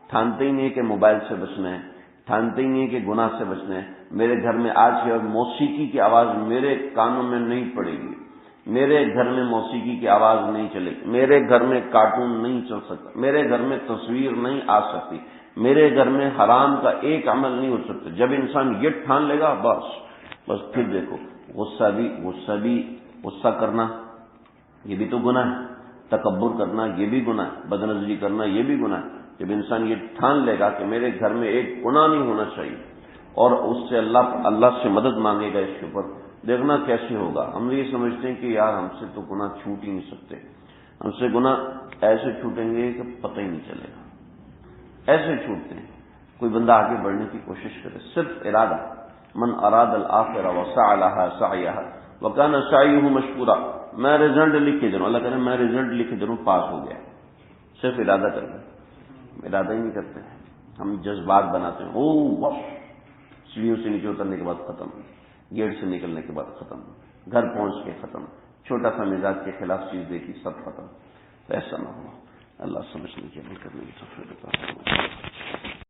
ٹھانتے ہی نہیں ہے کہ موبائل سے بچنا ہے، ٹھانتے ہی نہیں ہے کہ گناہ سے بچنا ہے۔ میرے گھر میں آج کے موسیقی کی آواز میرے کانوں میں نہیں پڑے گی، میرے گھر میں موسیقی کی آواز نہیں چلے گی، میرے گھر میں کارٹون نہیں چل سکتا، میرے گھر میں تصویر نہیں آ سکتی، میرے گھر میں حرام کا ایک عمل نہیں ہو سکتا. جب انسان یہ ٹھان لے گا بس پھر دیکھو غصہ کرنا یہ بھی تو گناہ ہے، تکبر کرنا یہ بھی گناہ ہے، بدنظری کرنا یہ بھی گناہ ہے. جب انسان یہ ٹھان لے گا کہ میرے گھر میں ایک گناہ نہیں ہونا چاہیے اور اس سے اللہ سے مدد مانگے گا اس کے اوپر، دیکھنا کیسے ہوگا. ہم یہ سمجھتے ہیں کہ یار ہم سے تو گناہ چھوٹ ہی نہیں سکتے، ہم سے گناہ ایسے چھوٹیں گے کہ پتہ ہی نہیں چلے گا، ایسے چھوٹتے ہیں. کوئی بندہ آگے بڑھنے کی کوشش کرے، صرف ارادہ، من اراد الآخرہ وسعى لها سعيها وكان سعيه مشکورا. میں رزلٹ لکھ کے دوں، اللہ کہہ رہے میں رزلٹ لکھ کے دوں پاس ہو گیا، صرف ارادہ کر لیں. ارادہ ہی نہیں کرتے ہیں، ہم جذبات بناتے ہیں. سیڑھیوں سے نیچے اترنے کے بعد ختم، گیٹ سے نکلنے کے بعد ختم، گھر پہنچ کے ختم، چھوٹا سا مزاج کے خلاف چیز دیکھی سب ختم. تو ایسا نہ ہو، اللہ سمجھنے کی عمل کرنے کی توفیق عطا فرمائے.